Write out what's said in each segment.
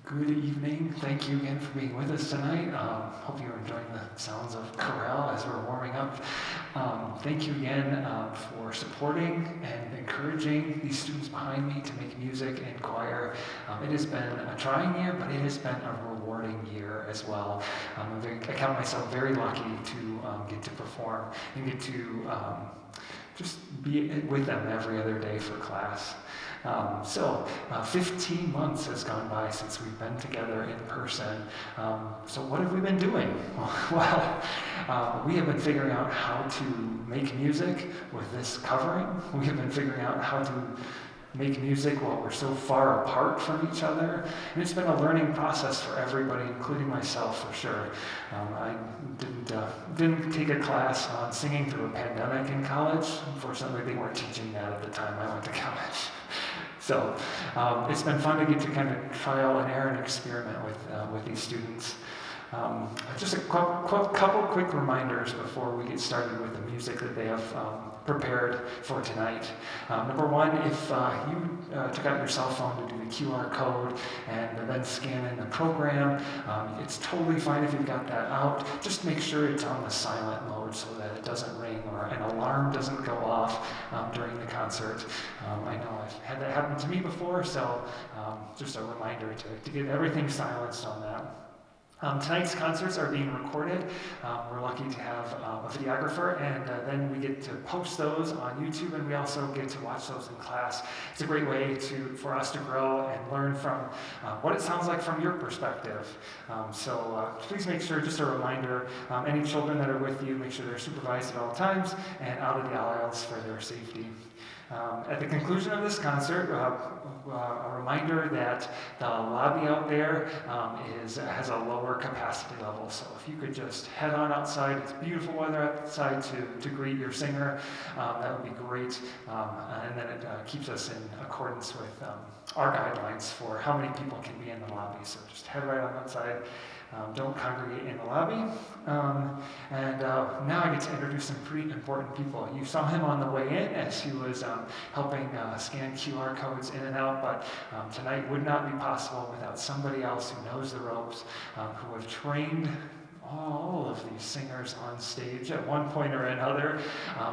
Good evening. Thank you again for being with us tonight. Hope you're enjoying the sounds of chorale as we're warming up. Thank you again for supporting and encouraging these students behind me to make music and choir. It has been a trying year, but it has been a rewarding year as well. I count myself very lucky to get to perform and get to just be with them every other day for class. 15 months has gone by since we've been together in person. So what have we been doing? Well, we have been figuring out how to make music with this covering. We have been figuring out how to make music while we're so far apart from each other. And it's been a learning process for everybody, including myself for sure. I didn't take a class on singing through a pandemic in college. Unfortunately, they weren't teaching that at the time I went to college. So it's been fun to get to kind of trial and error and experiment with these students. Just a couple quick reminders before we get started with the music that they have prepared for tonight. Number one, if you took out your cell phone to do the QR code and then scan in the program, it's totally fine if you've got that out. Just make sure it's on the silent mode so that it doesn't ring or an alarm doesn't go off during the concert. I know I've had that happen to me before, so just a reminder to get everything silenced on that. Tonight's concerts are being recorded. We're lucky to have a videographer, and then we get to post those on YouTube, and we also get to watch those in class. It's a great way for us to grow and learn from what it sounds like from your perspective. So please make sure, just a reminder, any children that are with you, make sure they're supervised at all times and out of the aisles for their safety. At the conclusion of this concert, a reminder that the lobby out there has a lower capacity level. So if you could just head on outside, it's beautiful weather outside to greet your singer, that would be great. And then it keeps us in accordance with our guidelines for how many people can be in the lobby. So just head right on outside. Don't congregate in the lobby. And now I get to introduce some pretty important people. You saw him on the way in as he was helping scan QR codes in and out, but tonight would not be possible without somebody else who knows the ropes, who have trained all of these singers on stage at one point or another.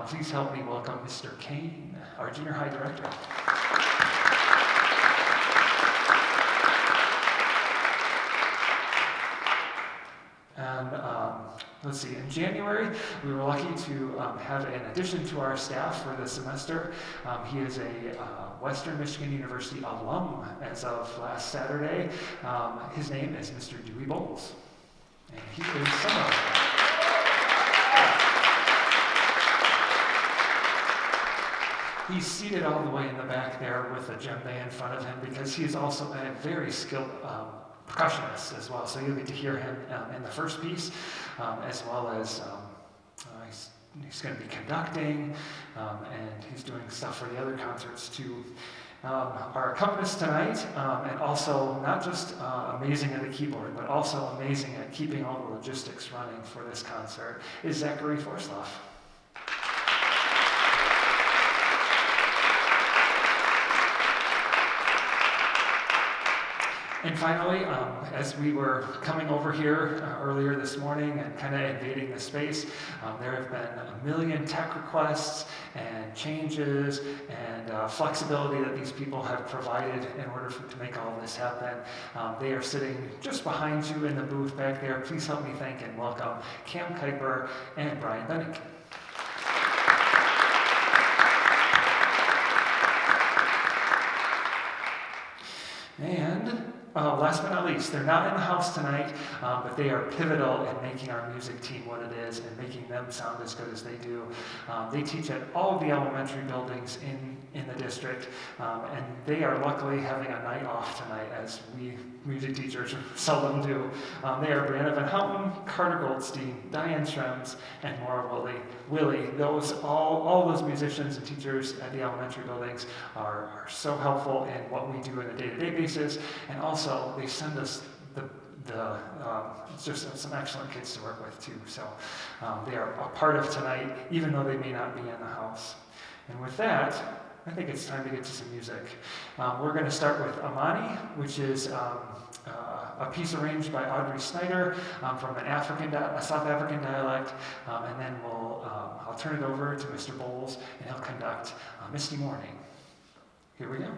Please help me welcome Mr. Kane, our junior high director. And let's see, in January, we were lucky to have an addition to our staff for the semester. He is a Western Michigan University alum as of last Saturday. His name is Mr. Dewey Bolz, and he is summer. He's seated all the way in the back there with a djembe in front of him because he is also a very skilled percussionist as well, so you'll get to hear him in the first piece, as well as he's going to be conducting, and he's doing stuff for the other concerts too. Our accompanist tonight, and also not just amazing at the keyboard, but also amazing at keeping all the logistics running for this concert, is Zachary Forsleff. And finally, as we were coming over here earlier this morning and kind of invading the space, there have been a million tech requests and changes and flexibility that these people have provided in order to make all this happen. They are sitting just behind you in the booth back there. Please help me thank and welcome Cam Kuiper and Brian Bennick. And last but not least, they're not in the house tonight, but they are pivotal in making our music team what it is and making them sound as good as they do. They teach at all of the elementary buildings in the district, and they are luckily having a night off tonight, as we music teachers seldom do. They are Brianna Van Houten, Carter Goldstein, Diane Schrems, and Norah Willie. All those musicians and teachers at the elementary buildings are so helpful in what we do on a day-to-day basis, and also they send us just some excellent kids to work with too. So they are a part of tonight, even though they may not be in the house. And with that, I think it's time to get to some music. We're going to start with Amani, which is a piece arranged by Audrey Snyder from a South African dialect, and then I'll turn it over to Mr. Bolz, and he'll conduct Misty Morning. Here we go.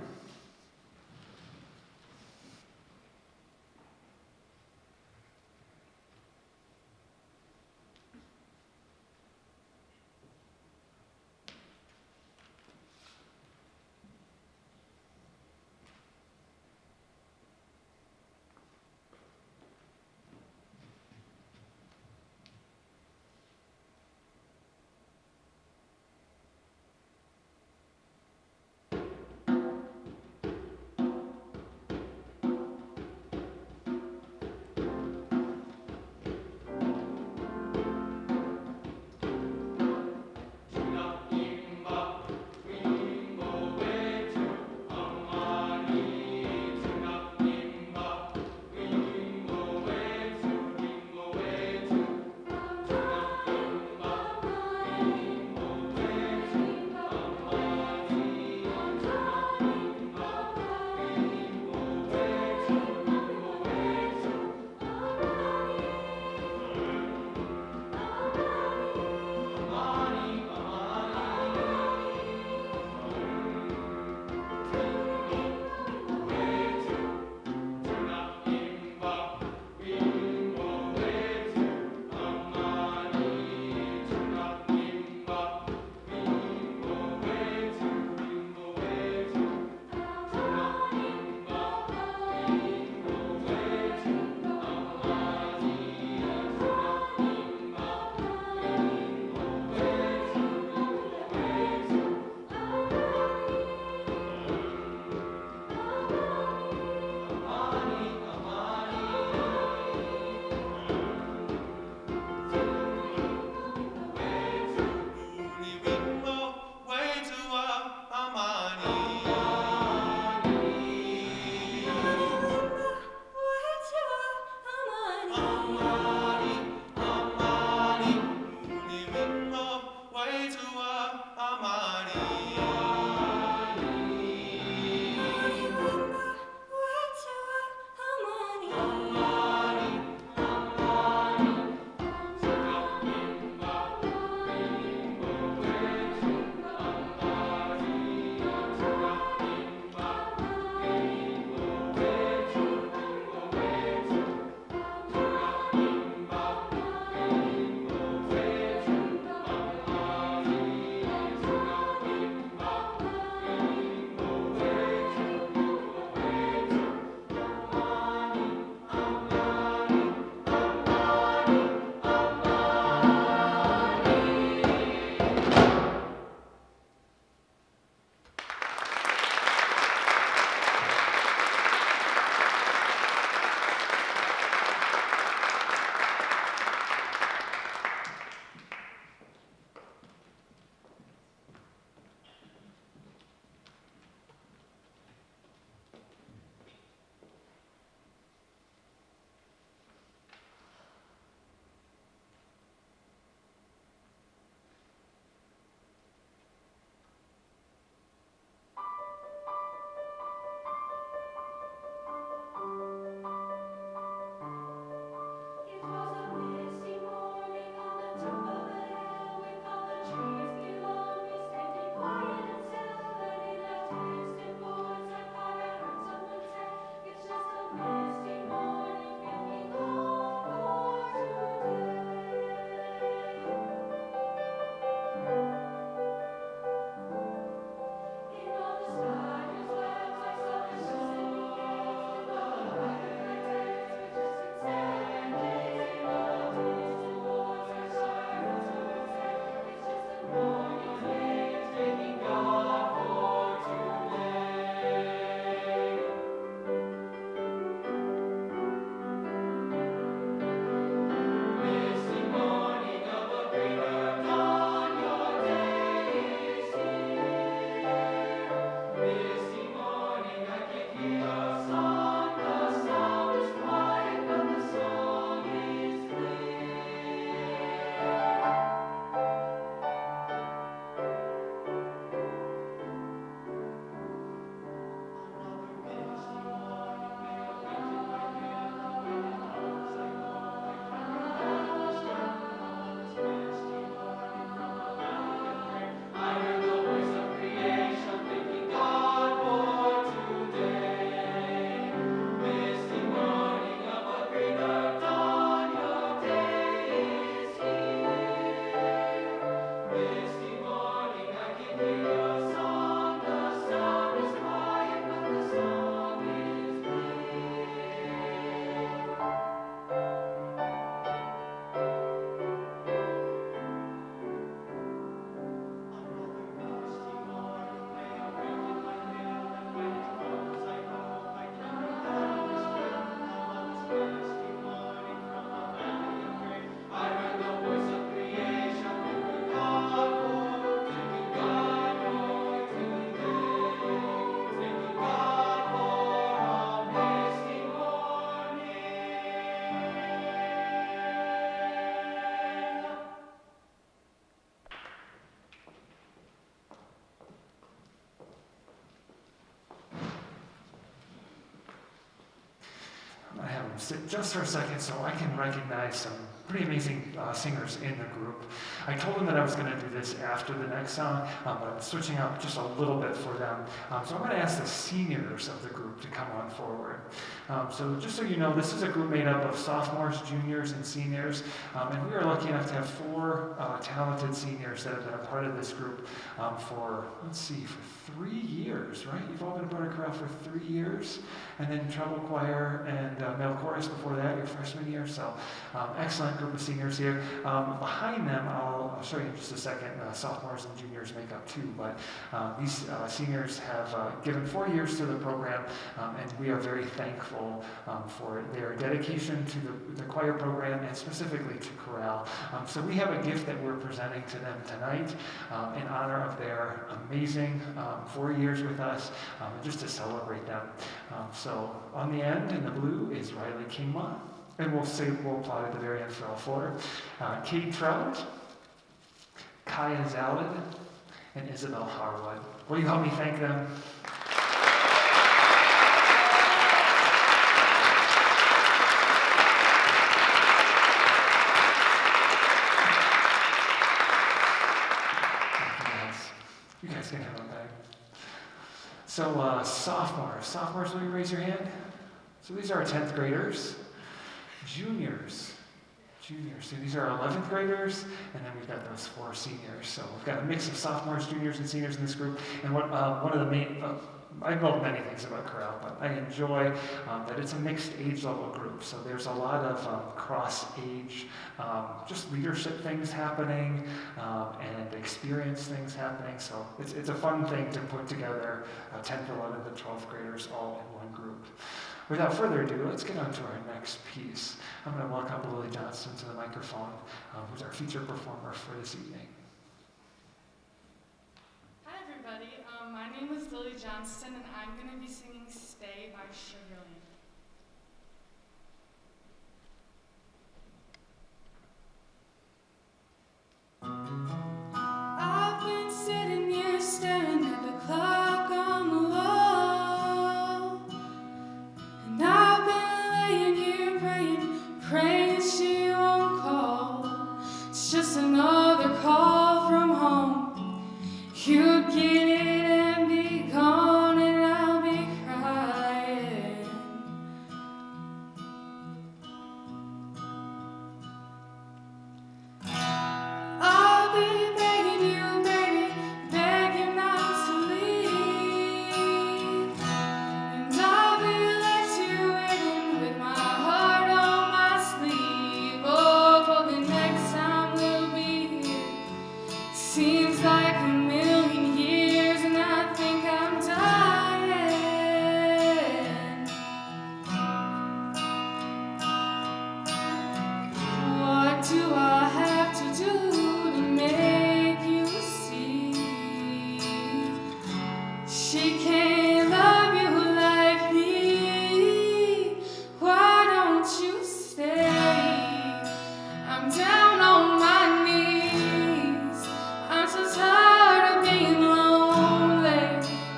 sit just for a second so I can recognize some pretty amazing singers in the group. I told them that I was going to do this after the next song, but I'm switching out just a little bit for them. So I'm going to ask the seniors of the group to come on forward. So just so you know, this is a group made up of sophomores, juniors, and seniors, and we are lucky enough to have 4 talented seniors that have been a part of this group for 3 years, right? You've all been a part of chorale for 3 years, and then treble choir and male chorus before that, your freshman year. So excellent group of seniors here. Behind them, I'll show you in just a second, sophomores and juniors make up 2, but these seniors have given 4 years to the program, and we are very thankful for their dedication to the choir program and specifically to chorale. So we have a gift that we're presenting to them tonight in honor of their amazing 4 years with us, and just to celebrate them. So on the end in the blue is Rylee Kingma, and we'll applaud at the very end for all 4. Kate Trout, Kaya Zalid, and Isabel Harwood. Will you help me thank them? You guys can have them back. So sophomores, will you raise your hand? So these are our 10th graders. Juniors. So these are our 11th graders, and then we've got those 4 seniors. So we've got a mix of sophomores, juniors, and seniors in this group. And one of the main, I know many things about chorale, but I enjoy that it's a mixed age level group. So there's a lot of cross-age, just leadership things happening, and experience things happening. So it's a fun thing to put together 10th, 11th, and 12th graders all in one group. Without further ado, let's get on to our next piece. I'm going to welcome Lily Johnston to the microphone, who's our featured performer for this evening. Hi everybody, my name is Lily Johnston and I'm going to be singing Stay by Sugarland. I've been sitting here staring at the clock on the wall, and I've been laying here praying she won't call. It's just another call from home. You get it and be gone, and I'll be crying. I'll be begging you, baby, begging not to leave, and I'll be left here waiting with my heart on my sleeve. Oh, but the next time we'll be here seems like a million years, and I think I'm dying. What do I have to do to make you see? She can't love you like me. Why don't you stay? I'm down on my knees. I'm so tired of being lonely.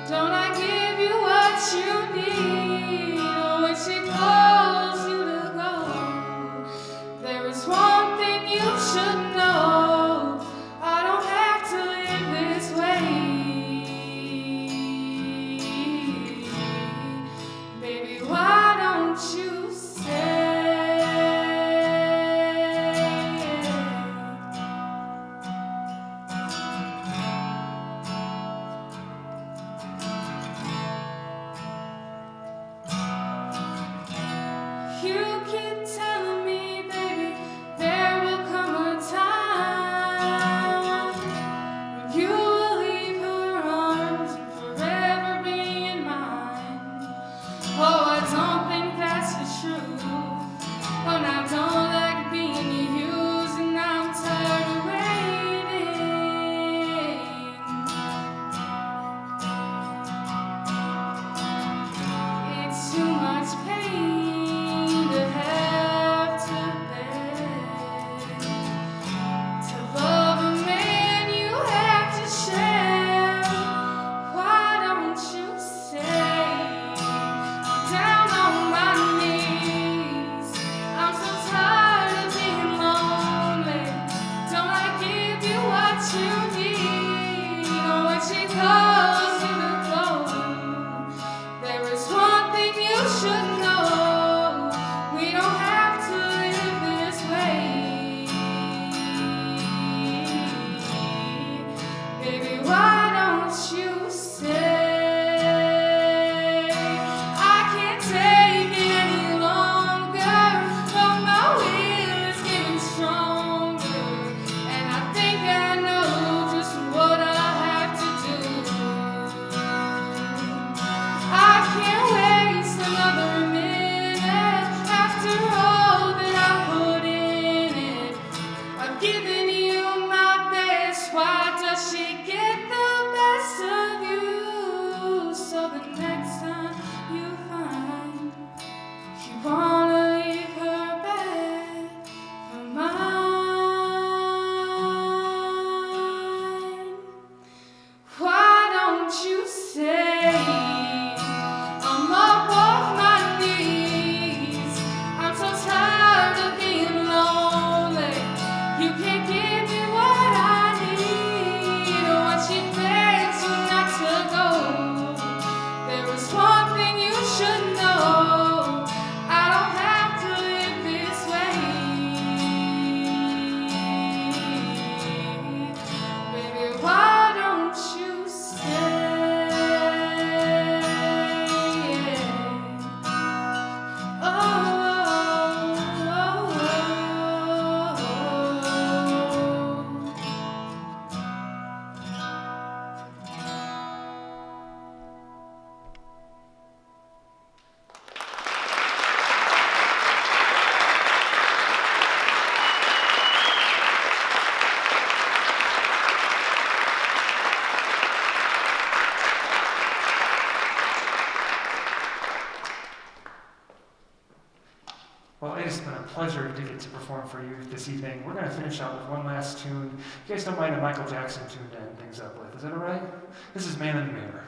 Don't I give you what you need? When she calls you to go, there is one thing you should know. I don't have to live this way. it's been a pleasure to get to perform for you this evening. We're going to finish out with one last tune. You guys don't mind a Michael Jackson tune to end things up with, is that all right? This is Man in the Mirror.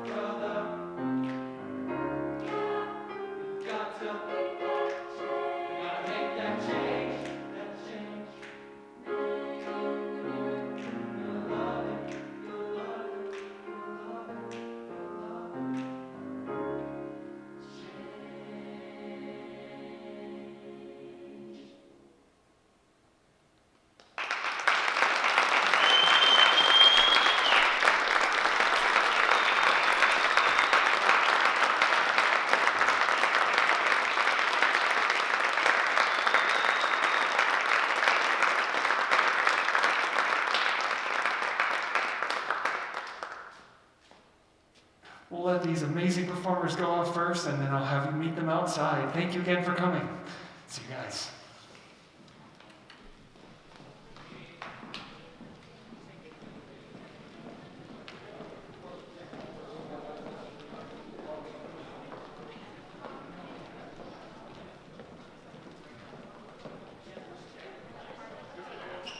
Brother. we'll let these amazing performers go off first, and then I'll have you meet them outside. Thank you again for coming. See you guys.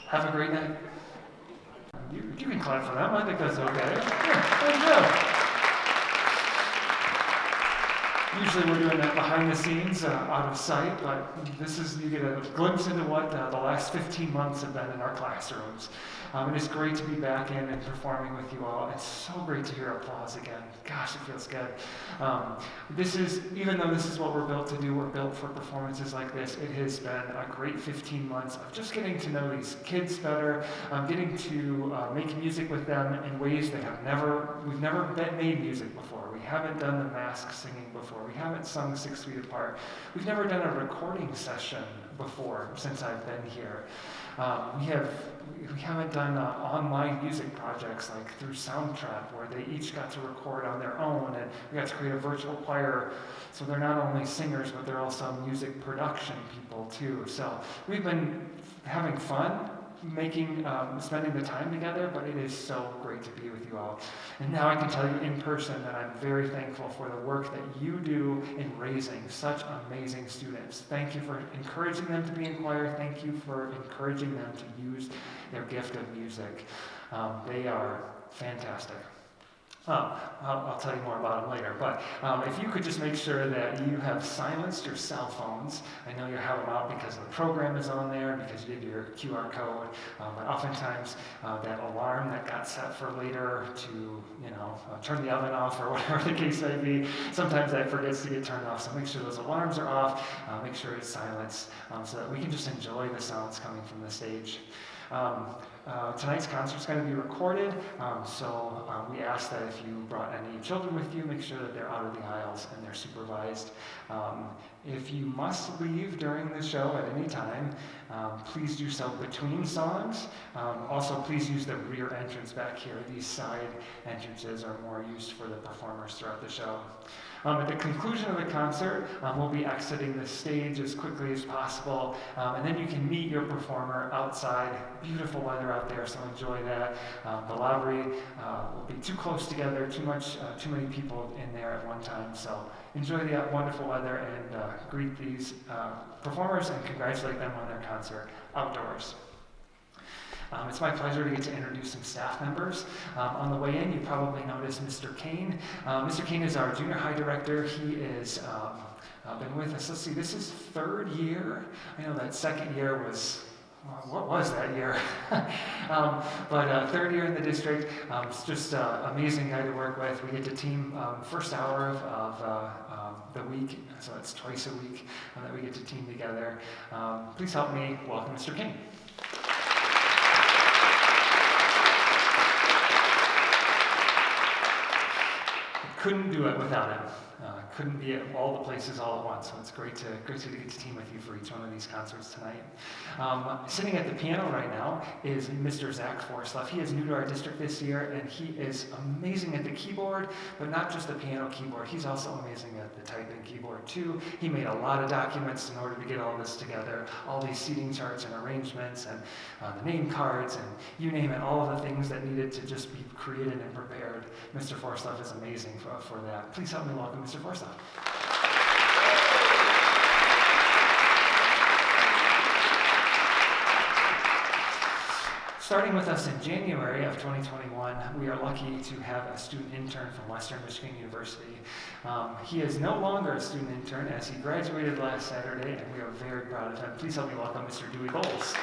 Have a great night. You can clap for them. I think that's okay. Yeah, there you go. Usually we're doing that behind the scenes, out of sight, but you get a glimpse into what the last 15 months have been in our classrooms. It is great to be back in and performing with you all. It's so great to hear applause again. Gosh, it feels good. Even though this is what we're built to do, we're built for performances like this, it has been a great 15 months of just getting to know these kids better, getting to make music with them in ways that we've never made music before. We haven't done the mask singing before. We haven't sung 6 feet apart. We've never done a recording session before since I've been here. We haven't done online music projects like through Soundtrap where they each got to record on their own, and we got to create a virtual choir, so they're not only singers but they're also music production people too. So we've been having fun spending the time together, but it is so great to be with you all. And now I can tell you in person that I'm very thankful for the work that you do in raising such amazing students. Thank you for encouraging them to be in choir. Thank you for encouraging them to use their gift of music. They are fantastic. I'll tell you more about them later, but if you could just make sure that you have silenced your cell phones. I know you have them out because the program is on there, because you did your QR code, but oftentimes that alarm that got set for later to turn the oven off or whatever the case may be, sometimes that forgets to get turned off, so make sure those alarms are off, make sure it's silenced, so that we can just enjoy the sounds coming from the stage. Tonight's concert is going to be recorded, so we ask that if you brought any children with you, make sure that they're out of the aisles and they're supervised. If you must leave during the show at any time, please do so between songs. Also, please use the rear entrance back here. These side entrances are more used for the performers throughout the show. At the conclusion of the concert, we'll be exiting the stage as quickly as possible, and then you can meet your performer outside. Beautiful weather out there, so enjoy that. The lobby will be too close together, too many people in there at one time, so enjoy the wonderful weather and greet these performers and congratulate them on their concert outdoors. It's my pleasure to get to introduce some staff members. On the way in, you probably noticed Mr. Kane. Mr. Kane is our junior high director. He is been with us. Let's see, this is third year. I know that second year was, what was that year? But third year in the district. It's just an amazing guy to work with. We get to team first hour of the week, so it's twice a week that we get to team together. Please help me welcome Mr. King. Couldn't do it without him. Couldn't be at all the places all at once. So it's great to get to team with you for each one of these concerts tonight. Sitting at the piano right now is Mr. Zach Forsleff. He is new to our district this year, and he is amazing at the keyboard, but not just the piano keyboard. He's also amazing at the typing keyboard too. He made a lot of documents in order to get all this together, all these seating charts and arrangements and the name cards and you name it, all of the things that needed to just be created and prepared. Mr. Forsleff is amazing for that. Please help me welcome Mr. Forsleff. Starting with us in January of 2021, we are lucky to have a student intern from Western Michigan University. He is no longer a student intern as he graduated last Saturday, and we are very proud of him. Please help me welcome Mr. Dewey Bolz.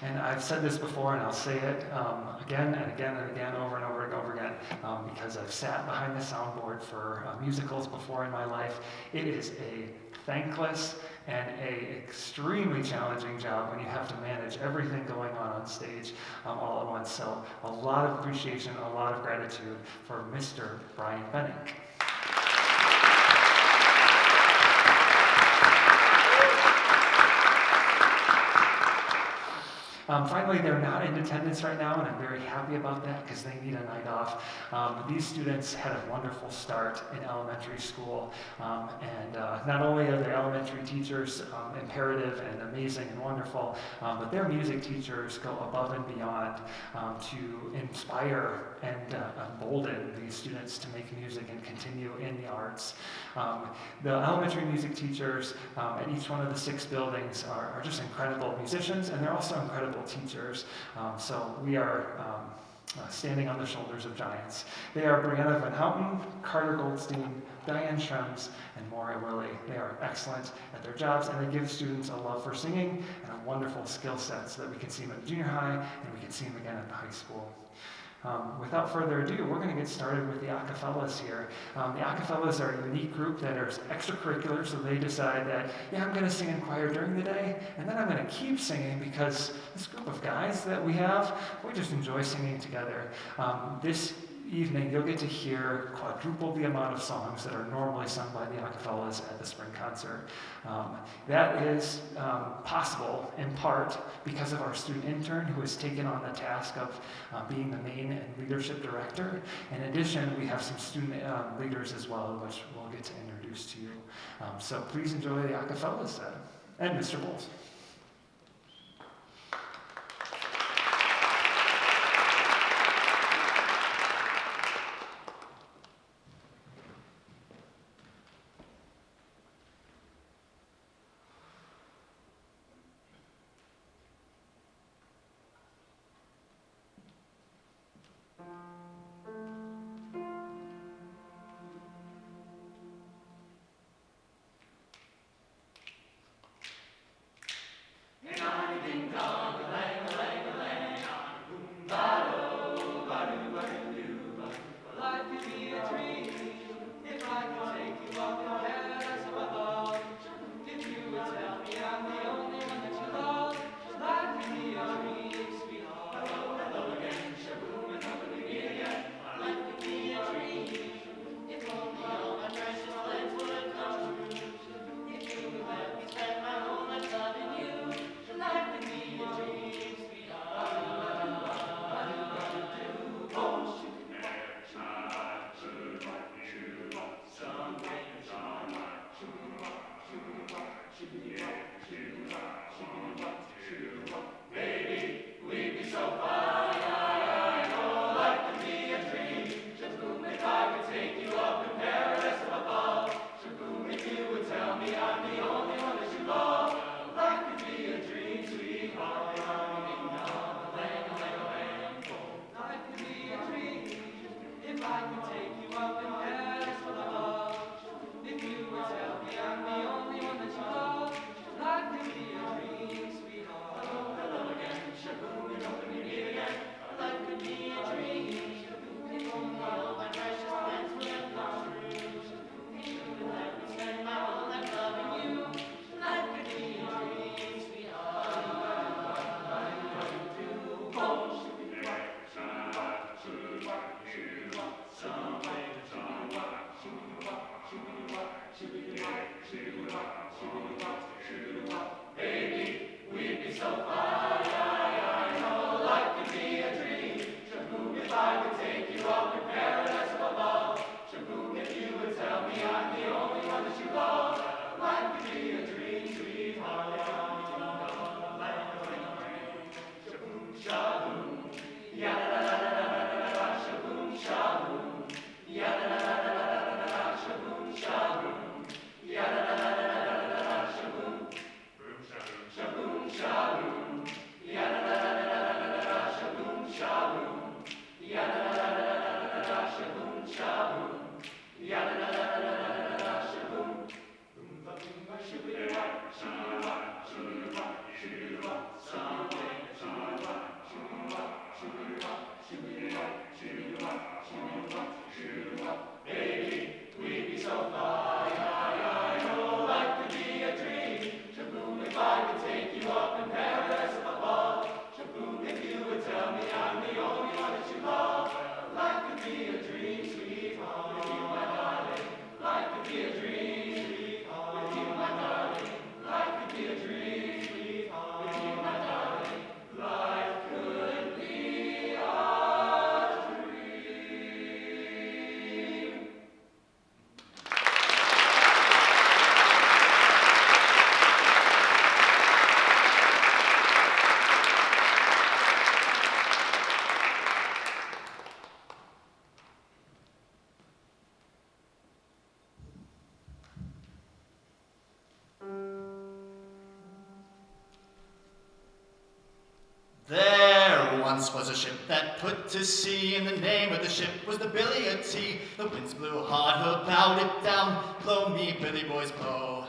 And I've said this before, and I'll say it again and again and again, over and over and over again, because I've sat behind the soundboard for musicals before in my life. It is a thankless and a extremely challenging job when you have to manage everything going on stage all at once. So a lot of appreciation, a lot of gratitude for Mr. Brian Bennick. Finally, they're not in attendance right now, and I'm very happy about that because they need a night off. These students had a wonderful start in elementary school, and not only are their elementary teachers imperative and amazing and wonderful, but their music teachers go above and beyond to inspire and embolden these students to make music and continue in the arts. The elementary music teachers at each one of the 6 buildings are just incredible musicians, and they're also incredible teachers. So we are standing on the shoulders of giants. They are Brianna Van Houten, Carter Goldstein, Diane Schrems, and Maura Willie. They are excellent at their jobs, and they give students a love for singing and a wonderful skill set so that we can see them at junior high and we can see them again at the high school. Without further ado, we're going to get started with the ACAFELLAS here. The ACAFELLAS are a unique group that are extracurricular, so they decide that, yeah, I'm going to sing in choir during the day, and then I'm going to keep singing because this group of guys that we have, we just enjoy singing together. This evening, you'll get to hear quadruple the amount of songs that are normally sung by the ACAFELLAS at the spring concert. That is possible in part because of our student intern who has taken on the task of being the main and leadership director. In addition, we have some student leaders as well, which we'll get to introduce to you. So please enjoy the ACAFELLAS and Mr. Bolz. once was a ship that put to sea, and the name of the ship was the Billy o' Tea. The winds blew hard, who bowed it down. Blow me, Billy boys, blow.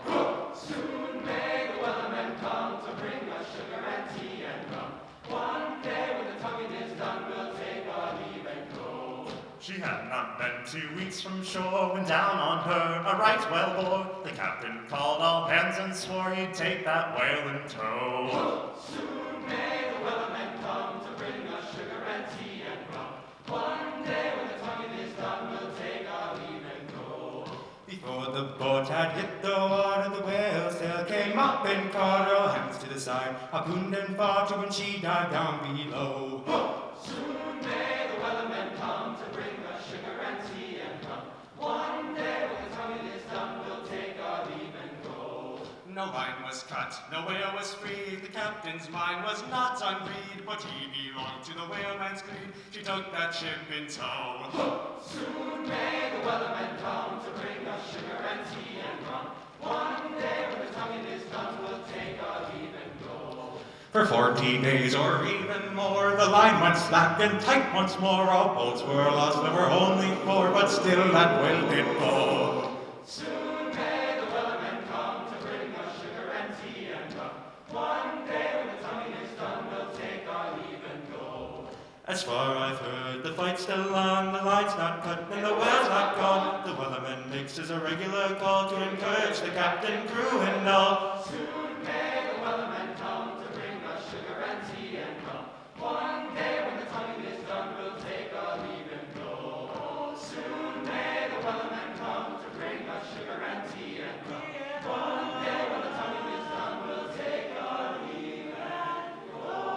Soon may the Wellerman come to bring us sugar and tea and rum. One day when the tonguing is done, we'll take our leave and go. She had not been 2 weeks from shore when down on her a right whale bore. The captain called all hands and swore he'd take that whale in tow. Soon may the Wellerman come to bring us sugar and tea and rum. One day when the tonguing is done, we'll take our leave and go. Before the boat had hit the water, the whale's tail came up and caught her, hands to the side, harpooned and fought her when she dived down below. Soon may the Wellerman come to bring us sugar and tea and rum. One day when the tonguing is done, we'll take our leave and go. No line was cut, no whale was freed. The captain's mind was not unfreed, but he belonged to the whaleman's creed. She took that ship in tow. Soon may the Wellerman come to bring us sugar and tea and rum. One day when the tonguing is done, we'll take our leave and go. For 40 days or even more, the line went slack and tight once more. All boats were lost, there were only 4, but still that whale did go. Soon may the Wellerman come to bring us sugar and tea and rum. One day when the tonguing is done, we'll take our leave and go. As far I've heard, the fight's still on, the line's not cut, and the whale's not gone. The Wellerman makes his a regular call to encourage the captain, crew, and all. Soon may the Wellerman come to bring us sugar and tea and rum. One day when the tonguing is done, we'll take our leave and go. Soon may the Wellerman come to bring us sugar and tea and rum. One day when the tonguing is done, we'll take our leave and go.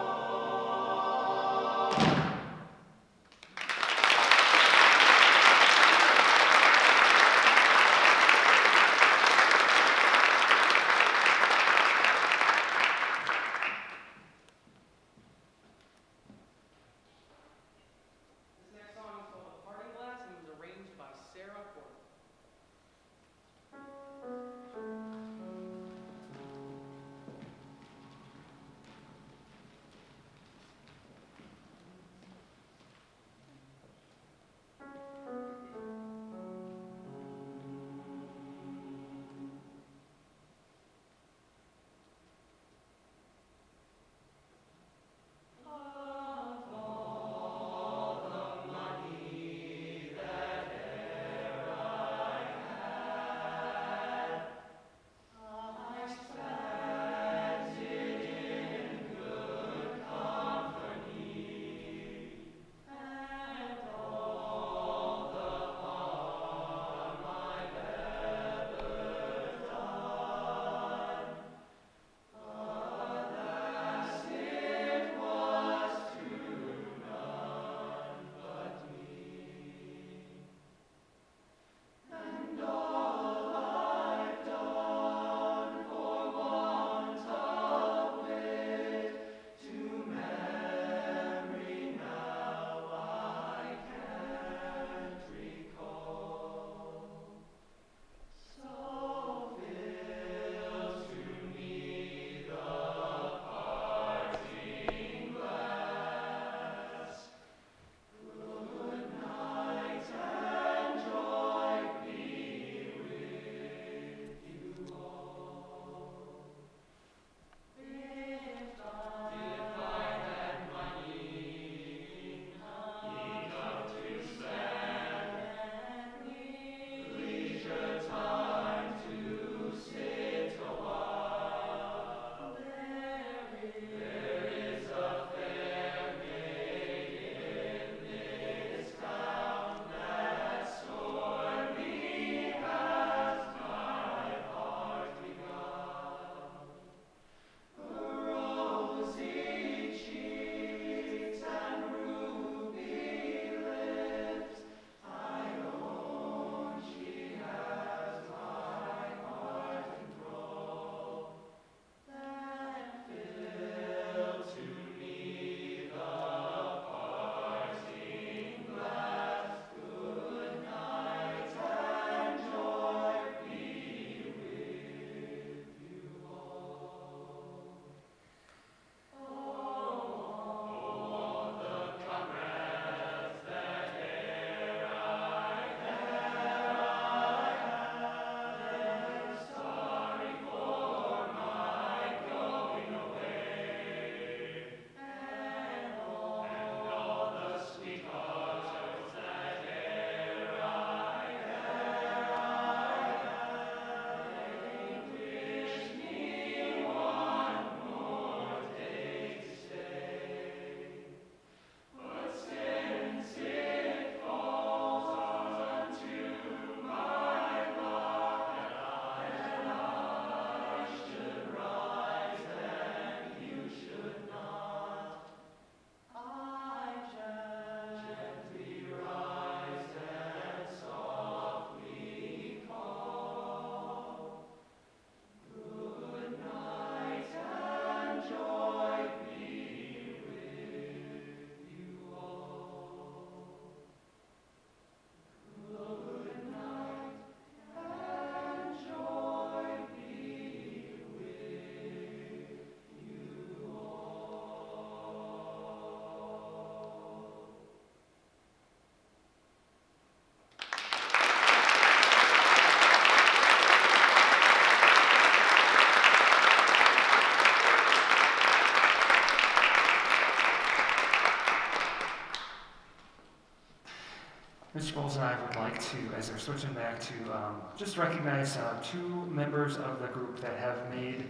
just recognize two members of the group that have made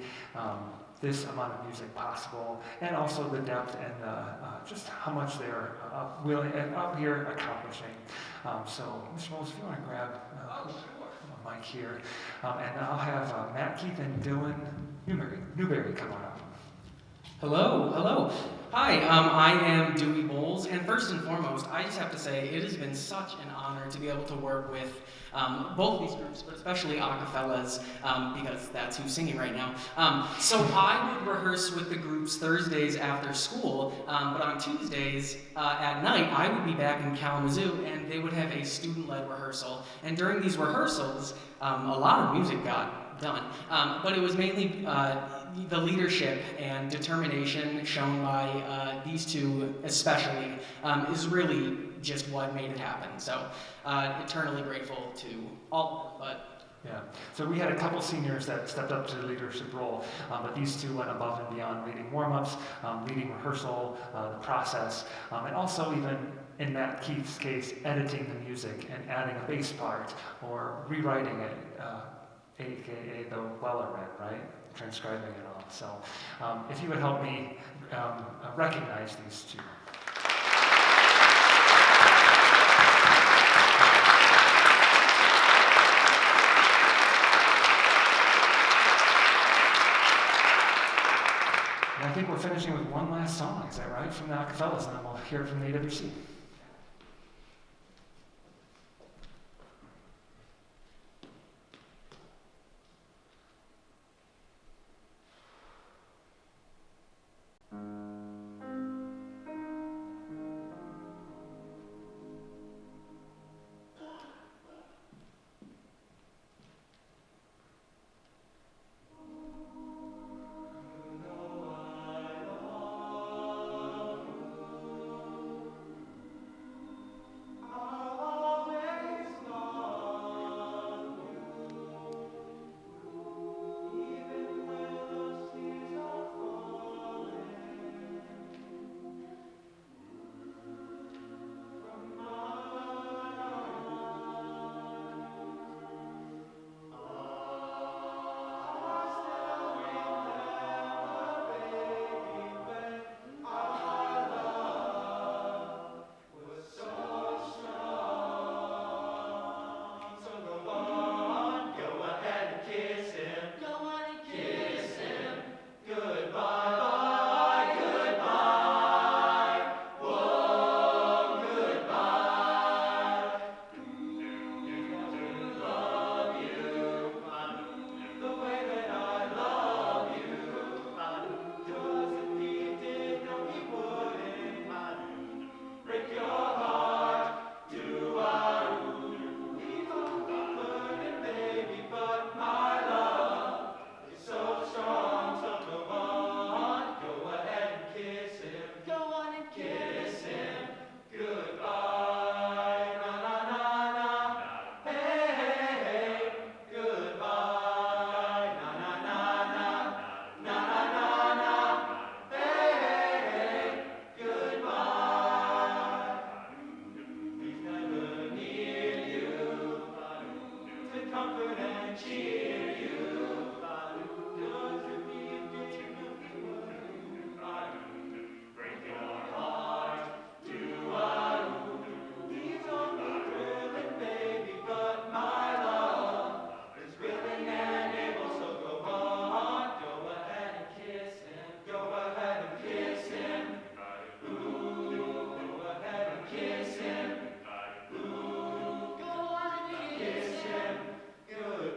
this amount of music possible, and also the depth and just how much they're willing and up here accomplishing. So, Mr. Bolz, if you want to grab a mic here, and I'll have Matt, Keith, and Dylan Newberry come on up. Hello. Hi, I am Dewey Bolz, and first and foremost, I just have to say it has been such an honor to be able to work with both these groups, but especially ACAFELLAS, because that's who's singing right now. So I would rehearse with the groups Thursdays after school, but on Tuesdays at night, I would be back in Kalamazoo, and they would have a student-led rehearsal. And during these rehearsals, a lot of music got done, but it was mainly the leadership and determination shown by these two especially is really just what made it happen. So eternally grateful to all of them, Yeah, so we had a couple seniors that stepped up to the leadership role, but these two went above and beyond, leading warm-ups, leading rehearsal, the process, and also even in Matt Keith's case, editing the music and adding a bass part or rewriting it, aka the Wellerman, right? Transcribing it all. So if you would help me recognize these two. And I think we're finishing with one last song, is that right? From the ACAFELLAS, and then we'll hear it from the AWC.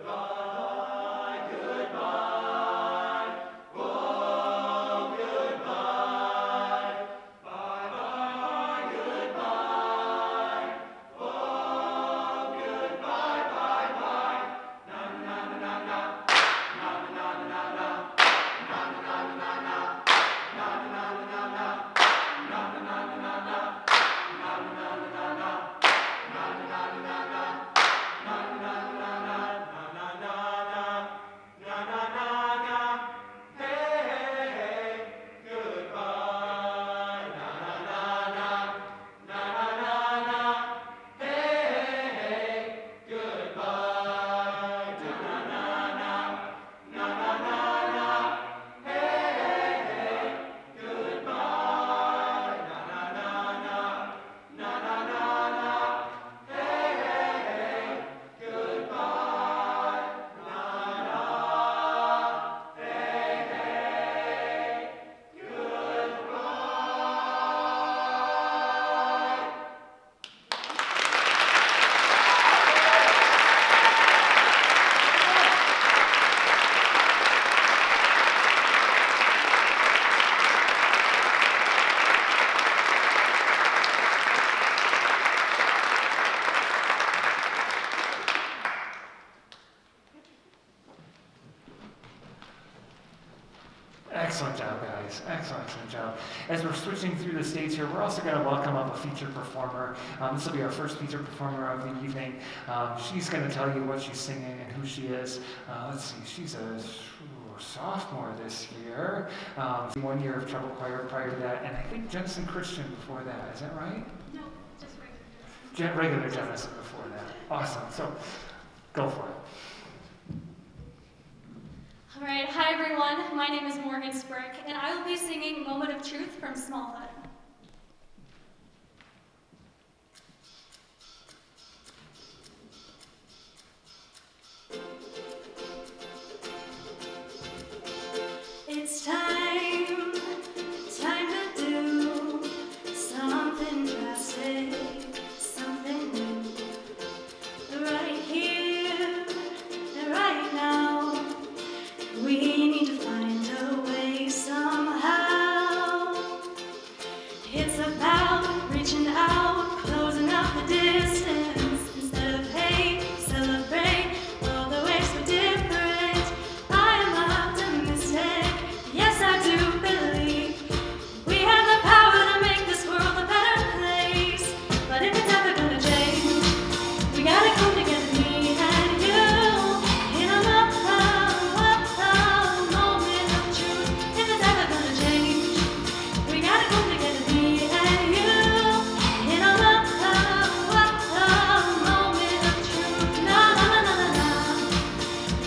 Goodbye. Excellent job, guys. Excellent job. As we're switching through the stage here, we're also going to welcome up a featured performer. This will be our first featured performer of the evening. She's going to tell you what she's singing and who she is. Let's see, she's a sophomore this year. 1 year of treble choir prior to that, and I think Jenison Christian before that. Is that right? No, just regular. Regular Jenison before that. Awesome. So, go for it. All right, hi everyone. My name is Morgan Sprick, and I will be singing Moment of Truth from Smallhood. It's time to do something drastic, something new. Right here, right now, we need to find a way somehow. It's about reaching out, closing up the distance. Instead of hate, celebrate all the ways we're different. I am optimistic, yes I do believe we have the power to make this world a better place. But if it's ever gonna change, we gotta come together, me and you, in a moment of truth. If it's ever gonna change, we gotta come together, me and you, in a moment of truth. Na na na na na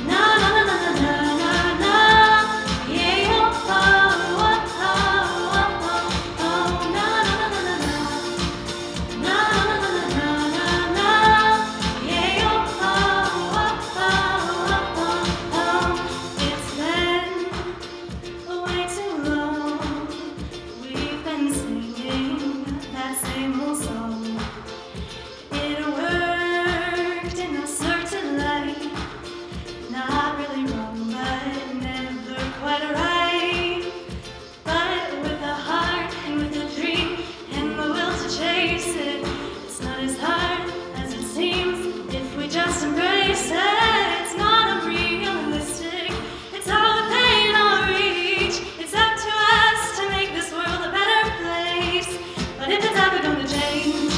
na na na na na na na. Yeah, oh oh oh oh oh oh. Na na na na na na na na na na na. Yeah, oh oh oh oh oh. It's been way too long. We've been singing that same old song. It worked in a certain light. Not really wrong, but never quite right. But with a heart and with a dream and the will to chase it, it's not as hard as it seems if we just embrace it. It's not unrealistic. It's all within our reach. It's up to us to make this world a better place. But if it's ever gonna change,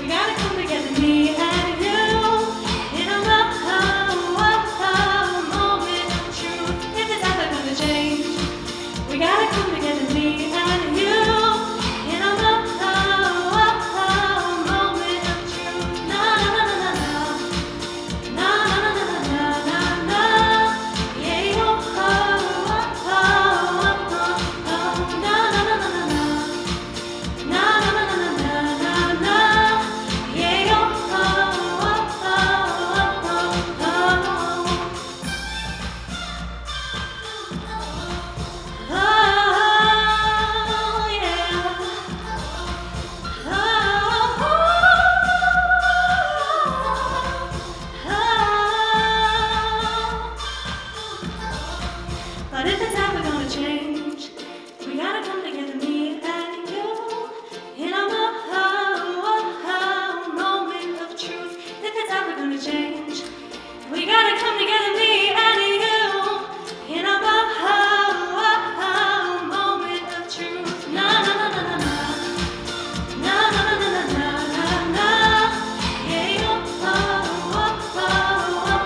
we gotta come together, me and you, in a moment of truth. If it's ever gonna change, we gotta come together, me and you, in a moment of truth. Na na na na na na na na na na. Yeah, oh oh oh oh oh. Na na na na na na na na na na na. Yeah, oh oh oh oh oh. Oh yeah. But if it's ever gonna change, we gotta come together, me and you, in a moment of truth. If it's ever gonna change, we gotta come together, me and you, in a moment of truth. Na na na na na na. Na na na na na na na. Yeah, oh oh oh oh oh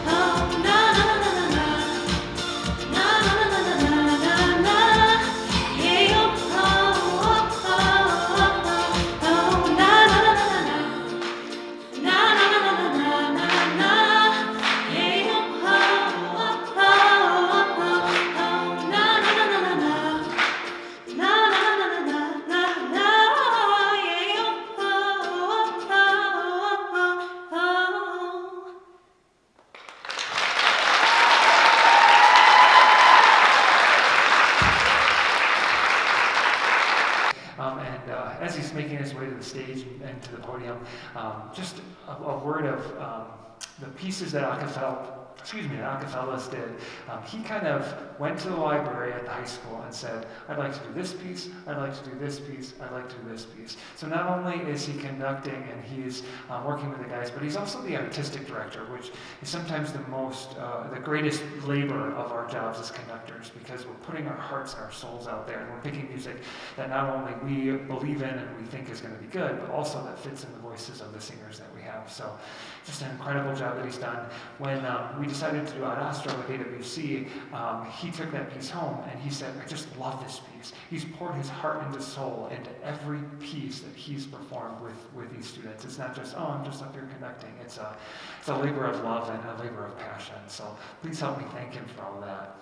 oh. Na na na na na na. Na na na na na na na. Yeah, oh oh oh oh oh oh. Na na na na na. Na na na na na na na. Yeah, oh oh oh oh oh. Na na na na na na. Na na na na na na na. Yeah, oh oh oh oh oh. As he's making his way to the stage and to the podium, just a word of the pieces that ACAFELLAS did, he kind of went to the library at the high school and said, I'd like to do this piece, I'd like to do this piece, I'd like to do this piece. So not only is he conducting and he's working with the guys, but he's also the artistic director, which is sometimes the greatest labor of our jobs as conductors, because we're putting our hearts and our souls out there, and we're picking music that not only we believe in and we think is going to be good, but also that fits in the voices of the singers that we have. So just an incredible job that he's done. When we decided to do Ad Astra with AWC, he took that piece home and he said, I just love this piece. He's poured his heart and his soul into every piece that he's performed with these students. It's not just, I'm just up here conducting. It's a labor of love and a labor of passion. So please help me thank him for all of that.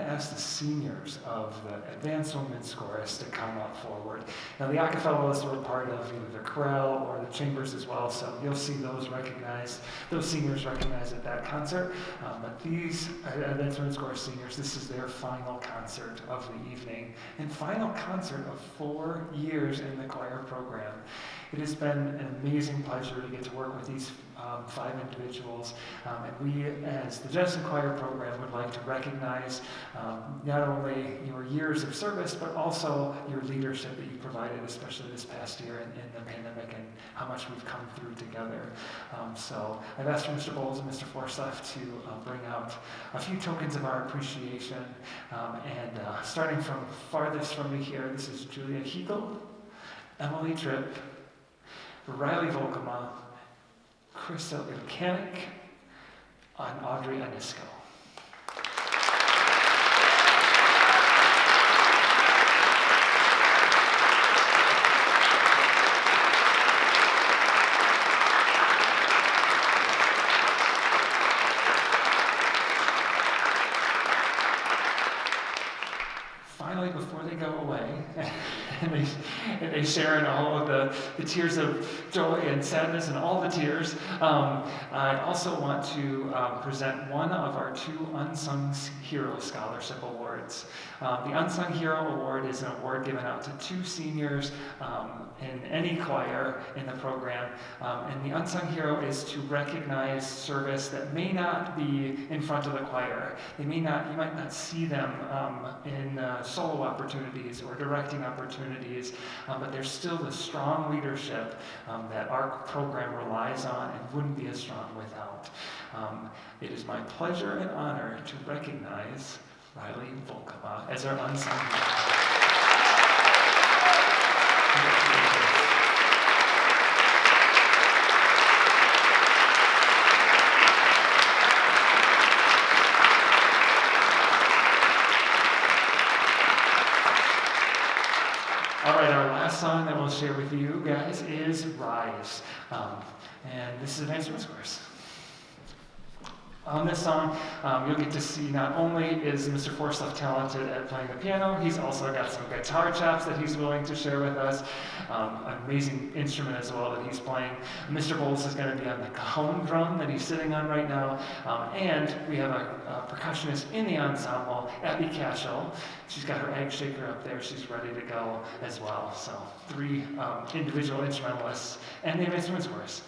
ask the seniors of the Advanced Women's Chorus to come up forward. Now, the ACAFELLAS were part of either the Choral or the Chambers as well, so you'll see those seniors recognized at that concert. But these Advanced Women's Chorus seniors, this is their final concert of the evening and final concert of 4 years in the choir program. It has been an amazing pleasure to get to work with these 5 individuals, and we, as the Jenison Choir program, would like to recognize not only your years of service, but also your leadership that you provided, especially this past year in the pandemic, and how much we've come through together. So I've asked Mr. Bolz and Mr. Forsleff to bring out a few tokens of our appreciation, and starting from farthest from me here, this is Julia Hegel, Emily Tripp, Rylee Volkema, Crystal Ilkanik, and Audrey Anisco. Finally, before they go away, and they share in all of the tears of joy and sadness and all the tears, I also want to present one of our 2 Unsung Hero Scholarship Awards. The Unsung Hero Award is an award given out to 2 seniors in any choir in the program, and the Unsung Hero is to recognize service that may not be in front of the choir. You might not see them in solo opportunities or directing opportunities, but there's still the strong leadership that our program relies on and wouldn't be as strong without. It is my pleasure and honor to recognize Rylee Volkema as our unsung hero. All right, our last song that we'll share with you guys is Rise. And this is Advanced Women's Chorus. On this song, you'll get to see not only is Mr. Forsleff talented at playing the piano, he's also got some guitar chops that he's willing to share with us, an amazing instrument as well that he's playing. Mr. Bolz is going to be on the cajon drum that he's sitting on right now, and we have a percussionist in the ensemble, Abby Kachel. She's got her egg shaker up there, she's ready to go as well. So 3 individual instrumentalists and the Advanced Women's Chorus.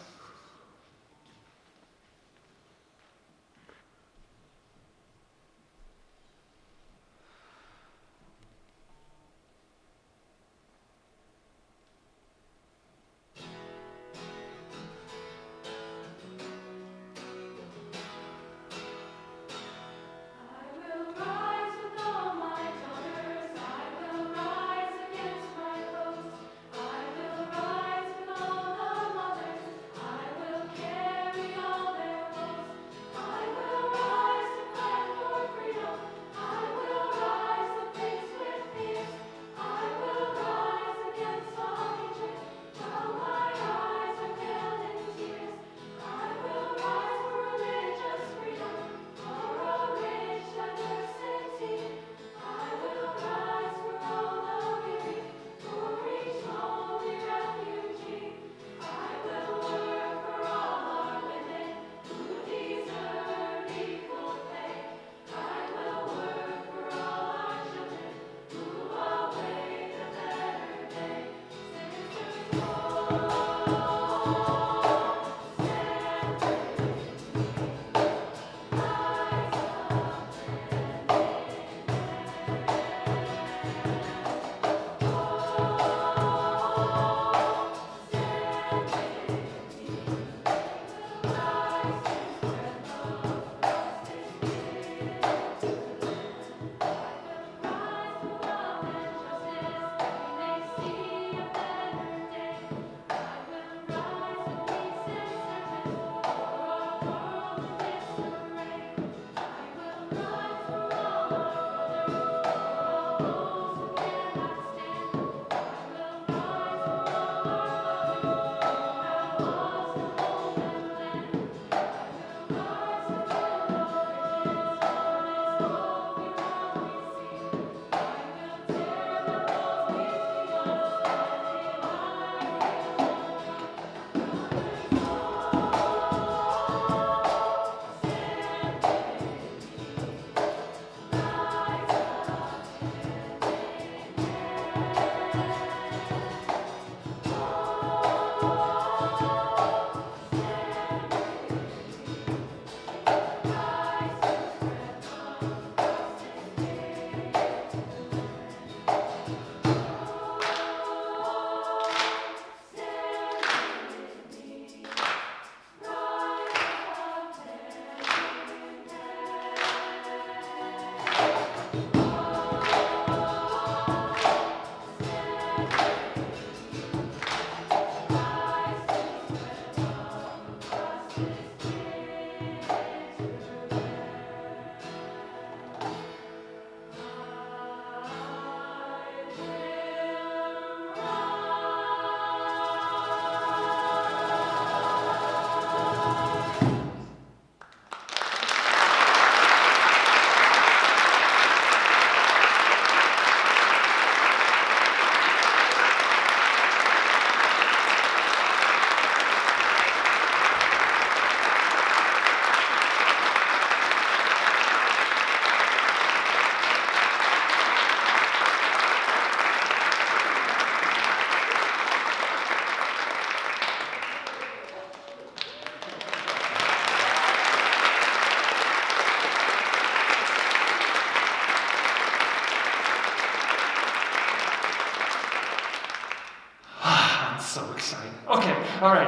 excited. Okay, all right.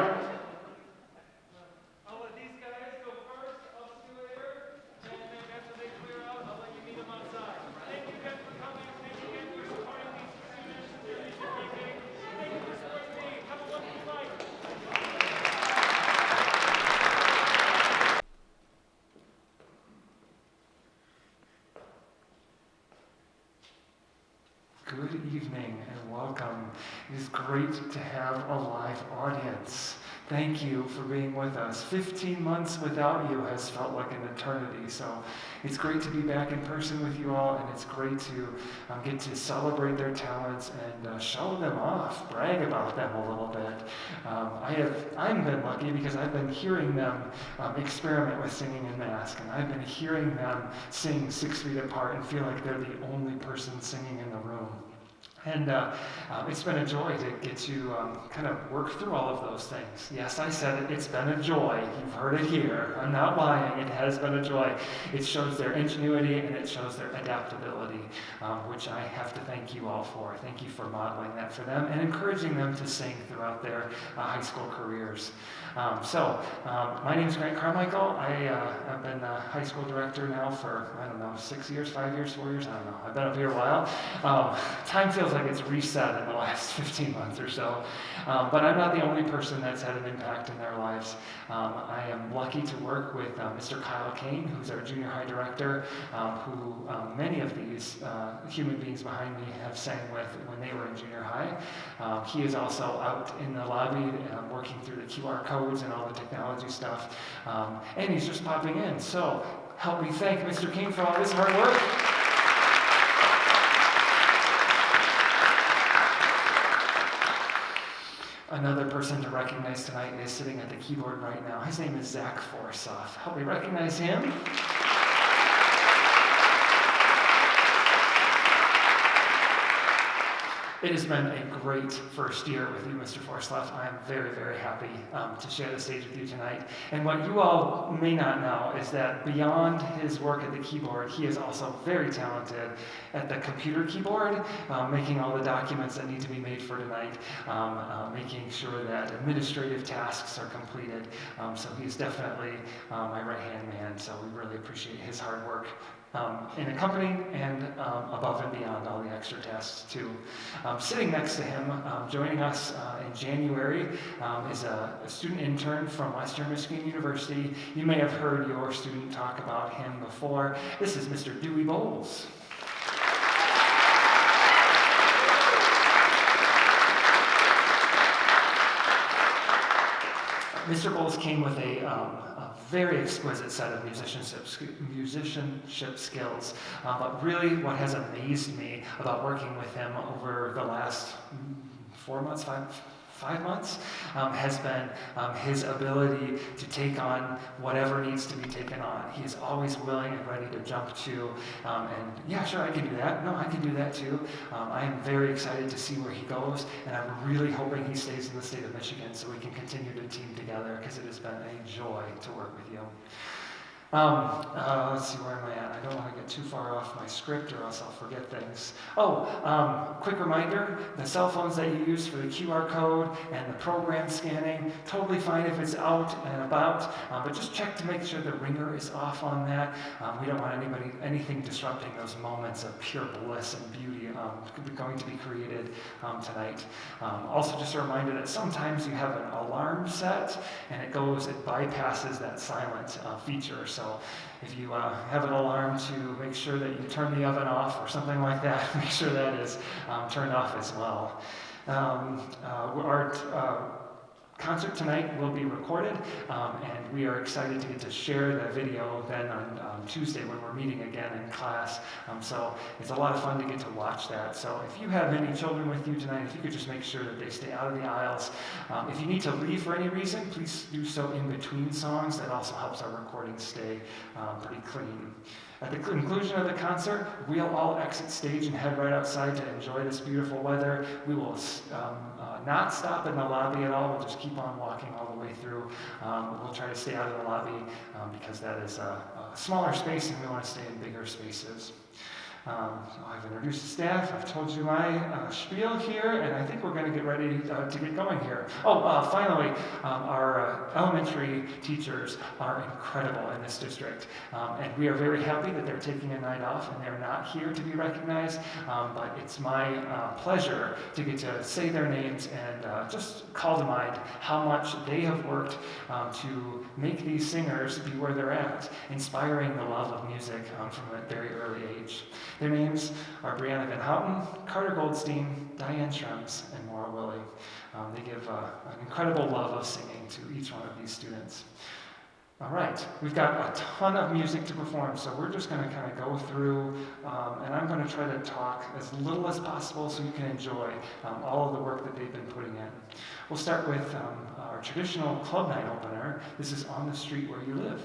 I'll let these guys go first. I'll see you later. And then after they clear out, I'll let you meet them outside. Thank you guys for coming. Thank you again for supporting these students and their music making. Thank you for supporting me. Have a wonderful night. Good evening and welcome. It is great to have a live audience. Thank you for being with us. 15 months without you has felt like an eternity, so it's great to be back in person with you all, and it's great to get to celebrate their talents and show them off, brag about them a little bit. I've been lucky because I've been hearing them experiment with singing in mask, and I've been hearing them sing 6 feet apart and feel like they're the only person singing in the room. And it's been a joy to get to kind of work through all of those things. Yes, I said it, it's been a joy. You've heard it here. I'm not lying. It has been a joy. It shows their ingenuity and it shows their adaptability, which I have to thank you all for. Thank you for modeling that for them and encouraging them to sing throughout their high school careers. My name is Grant Carmichael. I've been the high school director now for, 6 years, 5 years, 4 years, I don't know. I've been up here a while. Time feels like it's reset in the last 15 months or so. But I'm not the only person that's had an impact in their lives. I am lucky to work with Mr. Kyle Kane, who's our junior high director, who many of these human beings behind me have sang with when they were in junior high. He is also out in the lobby working through the QR codes and all the technology stuff. And he's just popping in. So help me thank Mr. King for all his hard work. Another person to recognize tonight is sitting at the keyboard right now. His name is Zach Forsleff. Help me recognize him. It has been a great first year with you, Mr. Forsleff. I am very, very happy to share the stage with you tonight. And what you all may not know is that beyond his work at the keyboard, he is also very talented at the computer keyboard, making all the documents that need to be made for tonight, making sure that administrative tasks are completed. So he's definitely my right-hand man, so we really appreciate his hard work. In accompanying and above and beyond all the extra tasks too. Sitting next to him, joining us in January, is a student intern from Western Michigan University. You may have heard your student talk about him before. This is Mr. Dewey Bolz. Mr. Bolz came with a very exquisite set of musicianship skills, but really what has amazed me about working with him over the last 4 months, five months, has been his ability to take on whatever needs to be taken on. He is always willing and ready to jump to, and yeah, sure, I can do that. No, I can do that too. I am very excited to see where he goes, and I'm really hoping he stays in the state of Michigan so we can continue to team together, because it has been a joy to work with you. Let's see, where am I at? I don't want to get too far off my script or else I'll forget things. Quick reminder, the cell phones that you use for the QR code and the program scanning, totally fine if it's out and about, but just check to make sure the ringer is off on that. We don't want anything disrupting those moments of pure bliss and beauty going to be created tonight. Also just a reminder that sometimes you have an alarm set and it bypasses that silent feature. So if you have an alarm to make sure that you turn the oven off or something like that, make sure that is turned off as well. Our concert tonight will be recorded, and we are excited to get to share the video then on Tuesday when we're meeting again in class. So it's a lot of fun to get to watch that. So if you have any children with you tonight, if you could just make sure that they stay out of the aisles. If you need to leave for any reason, please do so in between songs. That also helps our recordings stay pretty clean. At the conclusion of the concert, we'll all exit stage and head right outside to enjoy this beautiful weather. We will not stop in the lobby at all. We'll just keep on walking all the way through. We'll try to stay out of the lobby because that is a smaller space and we want to stay in bigger spaces. So I've introduced the staff, I've told you my spiel here, and I think we're going to get ready to get going here. Finally, our elementary teachers are incredible in this district, and we are very happy that they're taking a night off and they're not here to be recognized, but it's my pleasure to get to say their names and just call to mind how much they have worked to make these singers be where they're at, inspiring the love of music from a very early age. Their names are Brianna Van Houten, Carter Goldstein, Diane Schrems, and Norah Willie. They give an incredible love of singing to each one of these students. All right, we've got a ton of music to perform, so we're just going to kind of go through, and I'm going to try to talk as little as possible so you can enjoy all of the work that they've been putting in. We'll start with our traditional club night opener. This is On the Street Where You Live.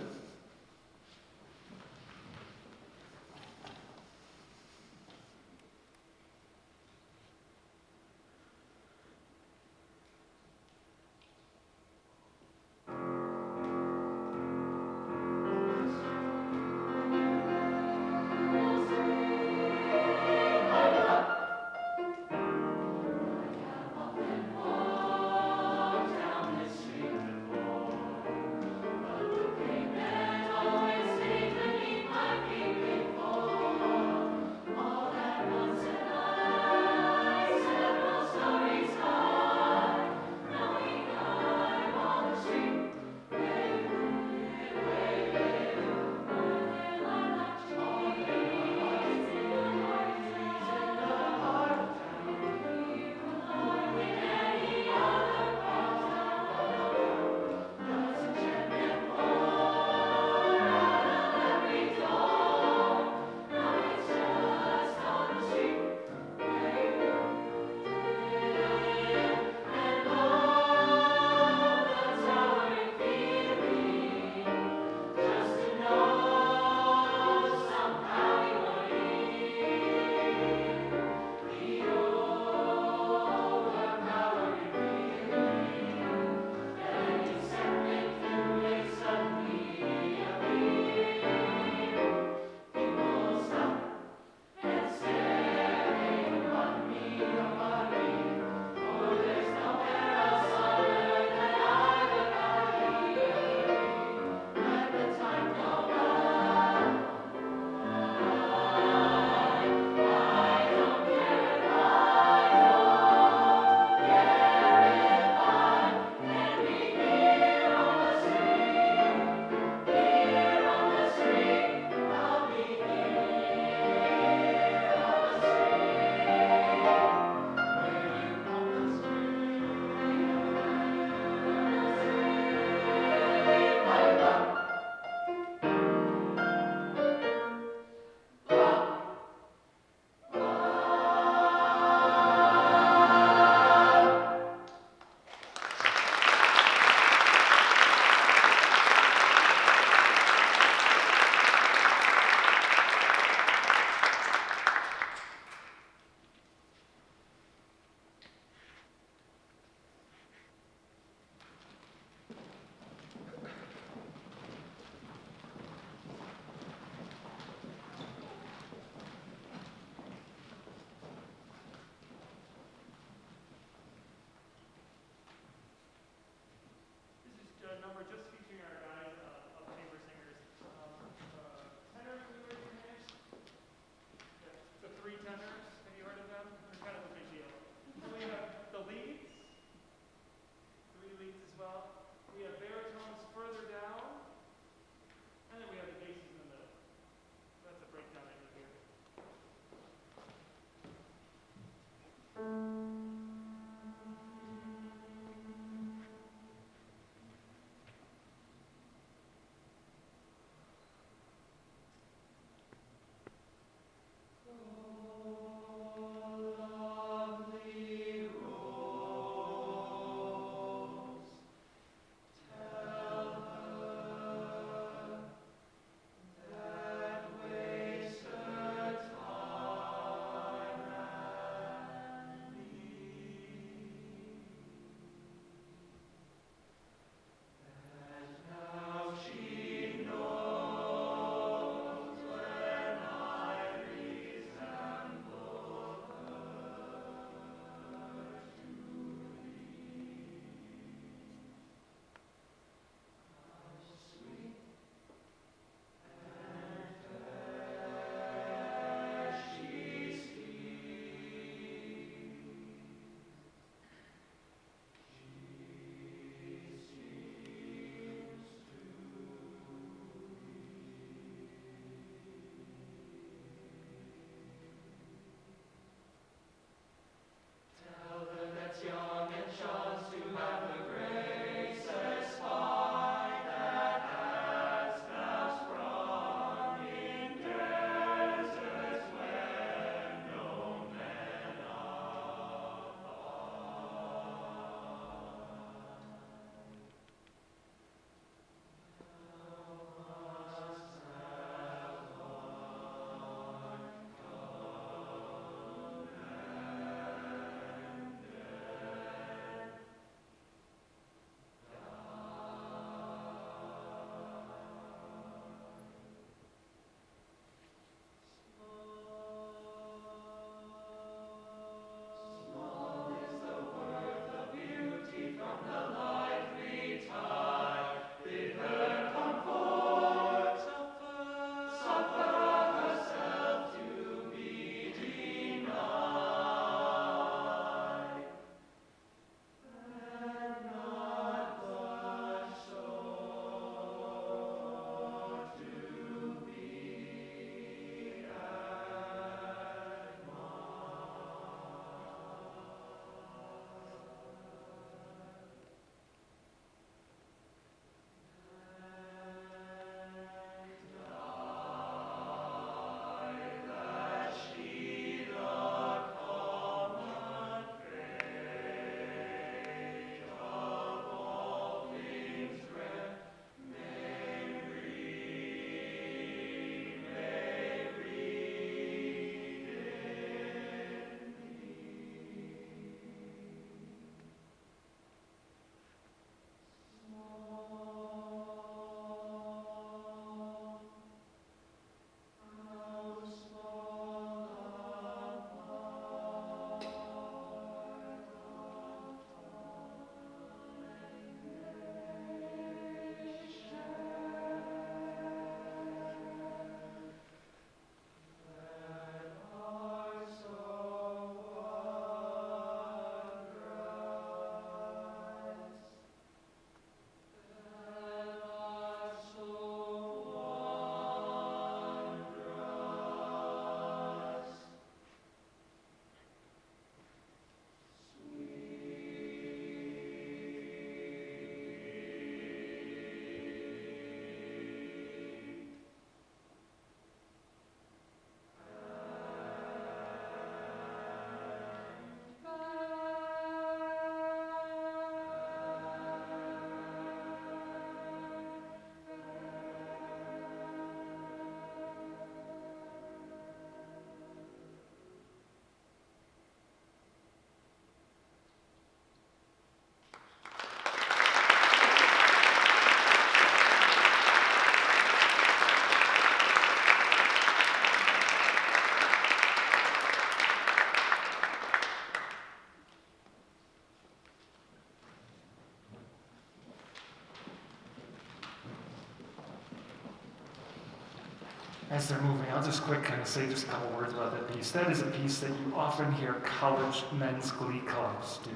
as they're moving, I'll just quick kind of say just a couple words about that piece. That is a piece that you often hear college men's glee clubs do.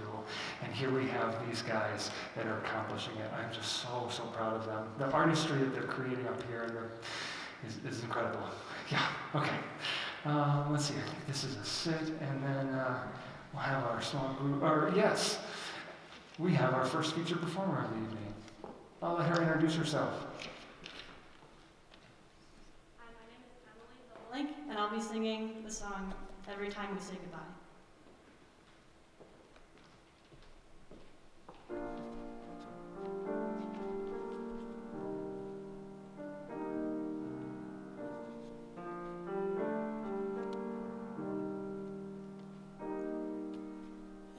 And here we have these guys that are accomplishing it. I'm just so proud of them. The artistry that they're creating up here is incredible. Yeah, okay. Let's see, I think this is a sit, and then we'll have our small group, or yes, we have our first featured performer of the evening. I'll let her introduce herself. Hi, my name is Hilbelink, and I'll be singing the song Every Time We Say Goodbye.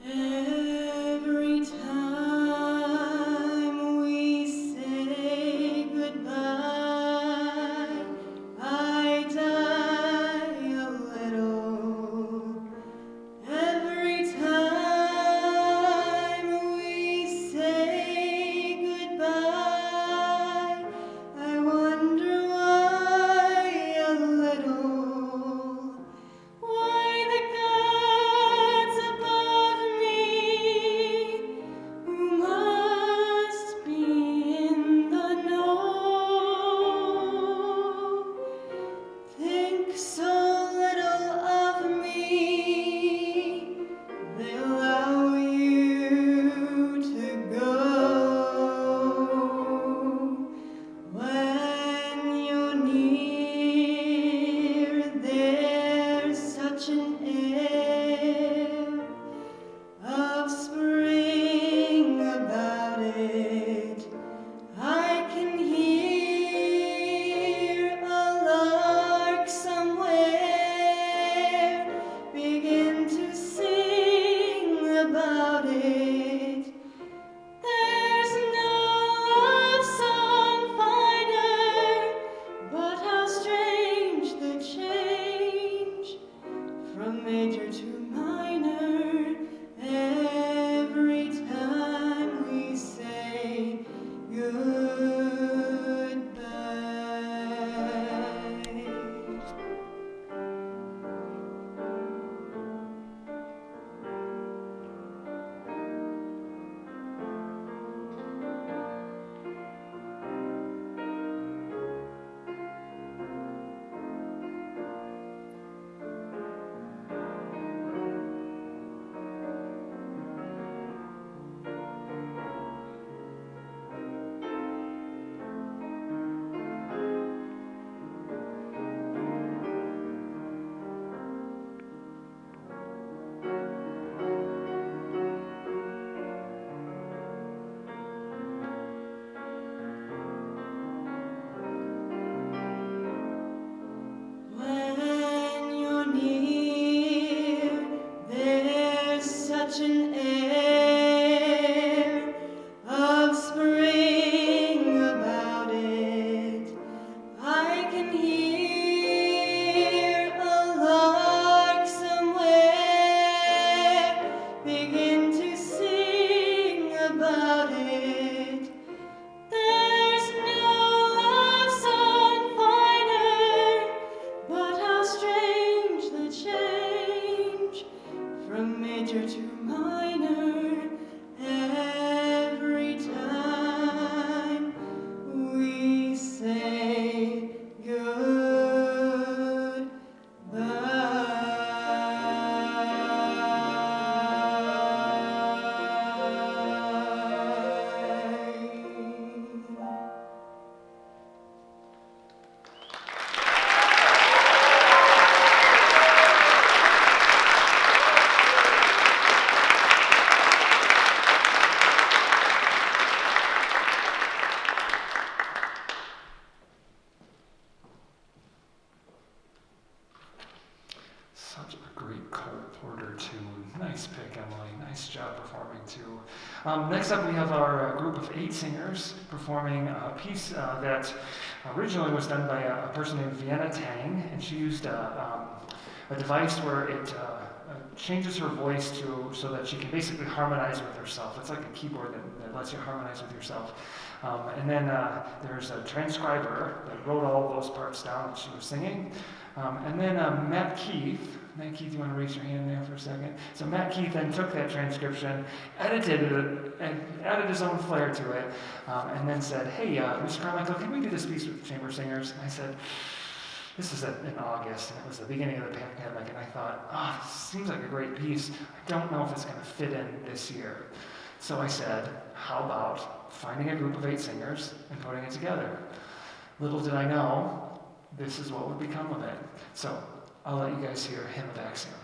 Every time we say goodbye, I die a little. Every time we say goodbye, I wonder why a little. Why the gods above me, who must be in the know, think so little of me, they allow you to go. When you're near, there's such an air of spring about it. I can hear a lark somewhere begin to sing about it. There's no love song finer, but how strange the change from major to minor every time we say goodbye. When you're near, there's such an air of spring about it. I can hear a lark somewhere begin to sing about it. There's no love song finer, but how strange the change from major to minor every time we say goodbye. Such a great Cole Porter tune. Nice pick, Emily. Nice job performing too. Next up, we have our group of 8 singers performing a piece that originally was done by a person named Vienna Tang, and she used a device where it changes her voice so that she can basically harmonize with herself. It's like a keyboard that lets you harmonize with yourself. And then there's a transcriber that wrote all those parts down that she was singing. And then Matt Keith, you want to raise your hand there for a second? So Matt Keith then took that transcription, edited it, and added his own flair to it, and then said, hey, Mr. Carmichael, can we do this piece with chamber singers? And I said, this is in August, and it was the beginning of the pandemic, and I thought, this seems like a great piece. I don't know if it's going to fit in this year. So I said, how about finding a group of 8 singers and putting it together? Little did I know, this is what would become of it. So I'll let you guys hear Hymn of Axiom.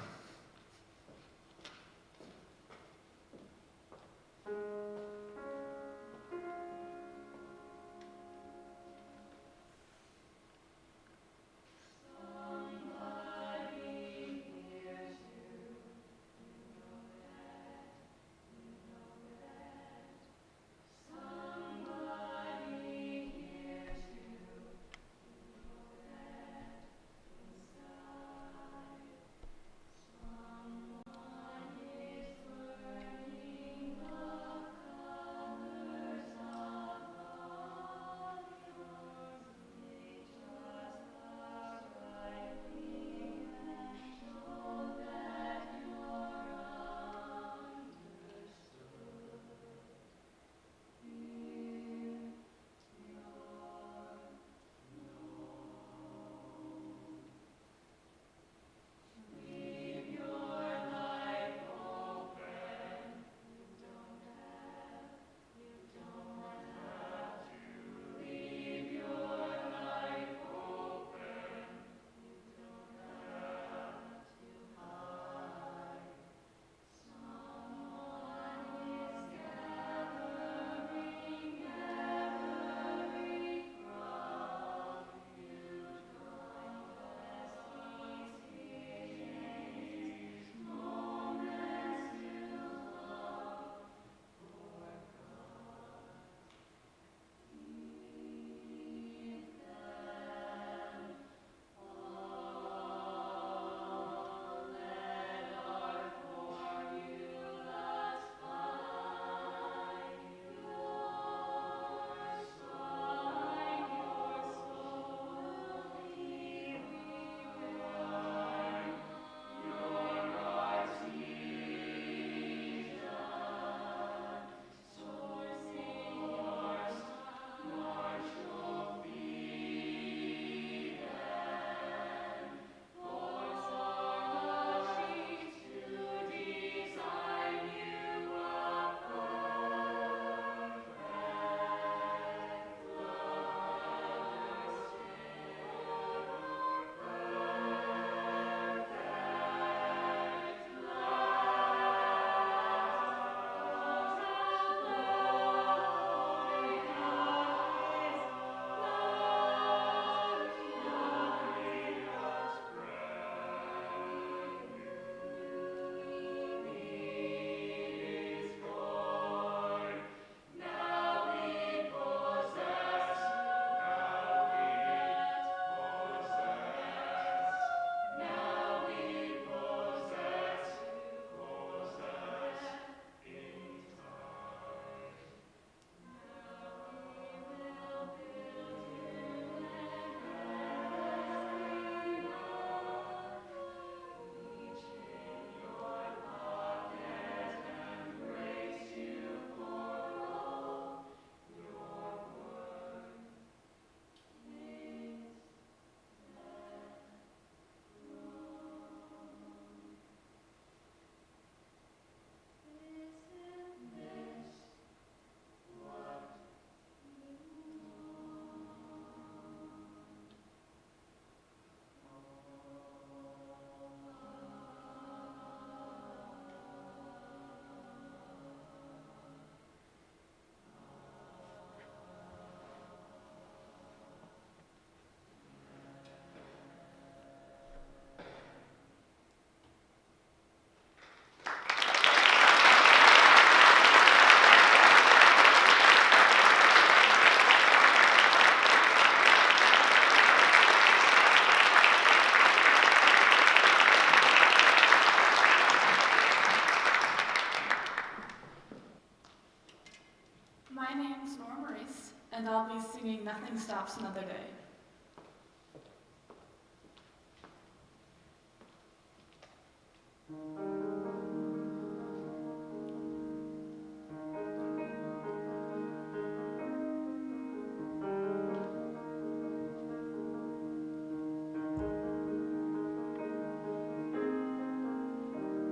nothing stops another day.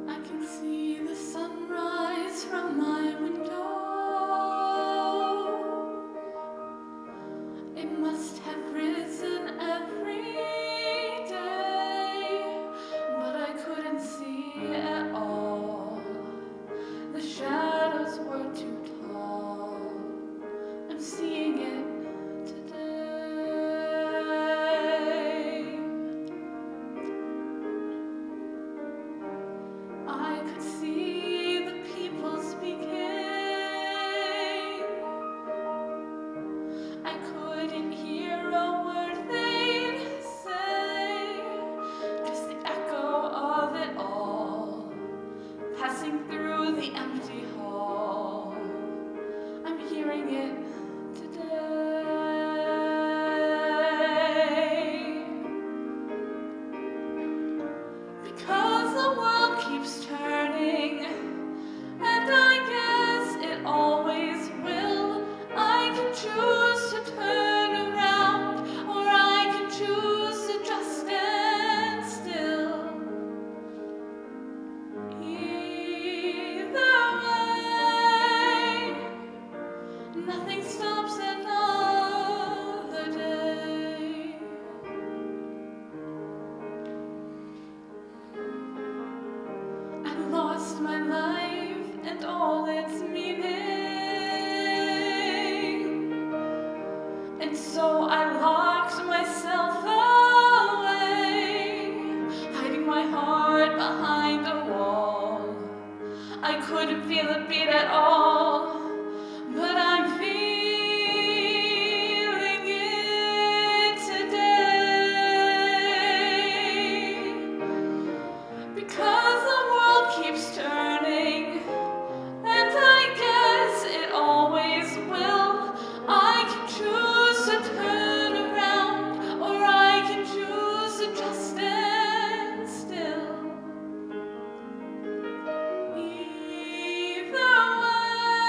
I can see the sunrise from my window. It must have risen every day, but I couldn't see at all. The shadows were too tall. I'm seeing it today. I could see the people speaking. I couldn't hear a word they'd say, just the echo of it all, passing through the empty hall. I'm hearing it today. Because the world keeps turning, and I guess it always will. I can choose to turn around, or I can choose to just stand still. Either way, nothing stops another day. I lost my life and all its meaning, and so I locked myself away, hiding my heart behind a wall. I couldn't feel it beat at all, but I'm feeling it today. Because the world keeps turning, and I guess it always will. I can choose to turn around, or I can choose to just stand still. Either way,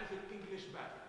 Catholic English back.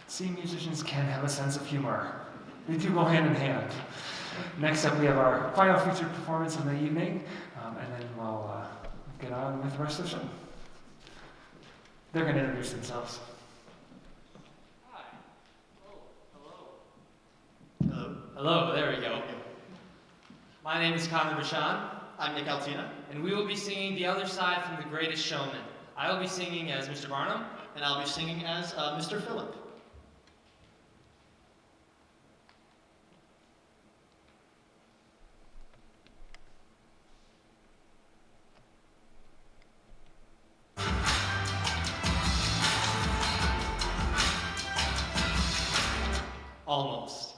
See, musicians can have a sense of humor. They do go hand in hand. Next up, we have our final featured performance of the evening, and then we'll get on with the rest of the show. They're going to introduce themselves. Hi. Oh, hello. Hello. Hello, there we go. My name is Vachon, I'm Nick Altena. and we will be singing The Other Side from The Greatest Showman. I will be singing as Mr. Barnum. And I'll be singing as Mr. Phillip. Almost.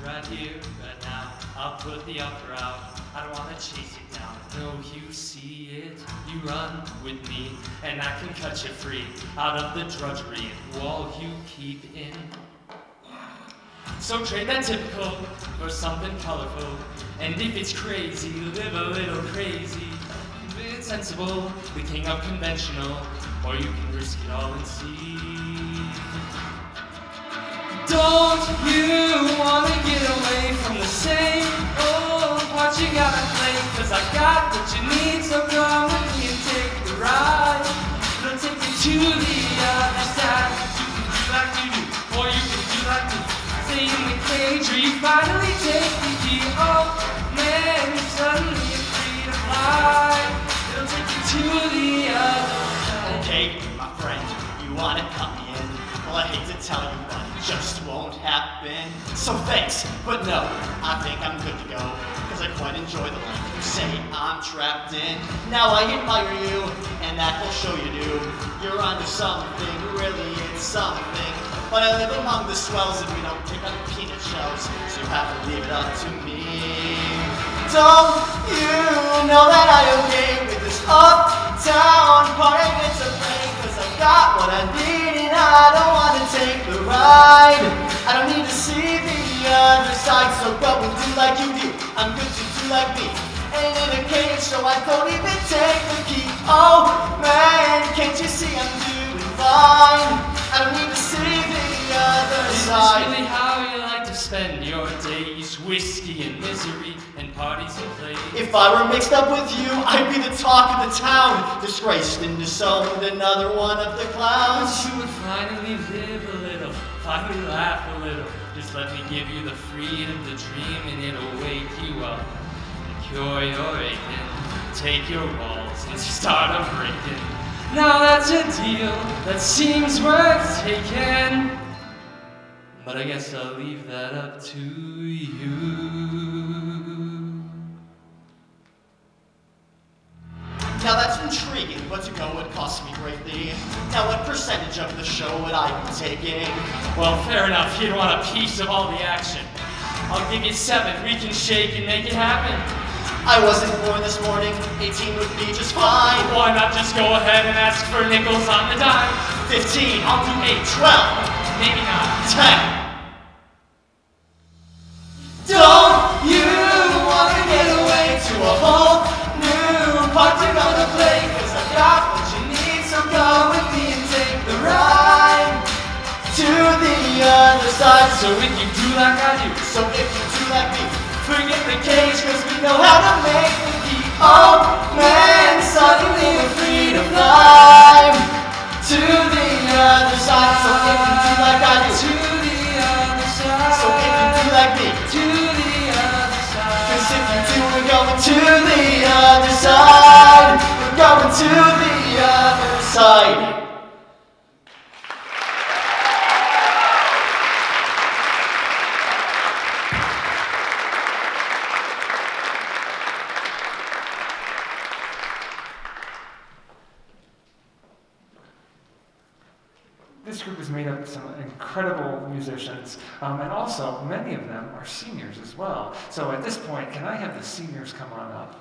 Right here, right now, I'll put the offer out. I don't wanna chase you down. No, you see it, you run with me, and I can cut you free out of the drudgery and wall you keep in. So trade that typical for something colorful, and if it's crazy, live a little crazy. If it's sensible, the king of conventional, or you can risk it all and see. Don't you wanna get away from the same old part you gotta play? Cause I got what you need, so come with me and take the ride. It'll take you to the other side. You can do like you do, Audrey finally take the key. Oh man, suddenly you're free to fly. It'll take you to the other side. Okay, my friend, you wanna cut me in? Well, I hate to tell you, but it just won't happen. So thanks, but no, I think I'm good to go. Cause I quite enjoy the life you say I'm trapped in. Now I admire you, and that will show you do. You're onto something, really it's something. But I live among the swells and we don't pick on peanut shells, so you have to leave it up to me. Don't you know that I okay with this uptown party? It's a thing, cause I've got what I need and I don't wanna take the ride. I don't need to see the other side, so go and do like you do. I'm good to do like me. Ain't in a cage, so I don't even take the key. Oh man, can't you see I'm doing fine? I don't need to see the other side. Is this really how you like to spend your days? Whiskey and misery and parties and play. If I were mixed up with you, I'd be the talk of the town, disgraced and disowned, another one of the clowns. You would finally live a little, finally laugh a little. Just let me give you the freedom to dream and it'll wake you up. Cure your aching, take your walls and start a breaking. Now that's a deal that seems worth taking. But I guess I'll leave that up to you. Now that's intriguing, but to go would cost me greatly. Now what percentage of the show would I be taking? Well, fair enough, you'd want a piece of all the action. I'll give you 7, we can shake and make it happen. I wasn't born this morning, 18 would be just fine. Why not just go ahead and ask for nickels on the dime? 15, I'll do 8, 12, maybe not. 10. Don't you wanna get away to a whole new part to go to play? Cause I've got what you need, so go with me and take the ride to the other side. So if you do like I do, So if you do like me, forget the cage, cause we know how to make the key. Oh man, suddenly we're free to fly to the other side. So if you do like I do, to the other side. so if you do like me, to the other side. cause if you do, we're going to the other side. We're going to the other side. This group is made up of some incredible musicians, and also many of them are seniors as well. So at this point, can I have the seniors come on up?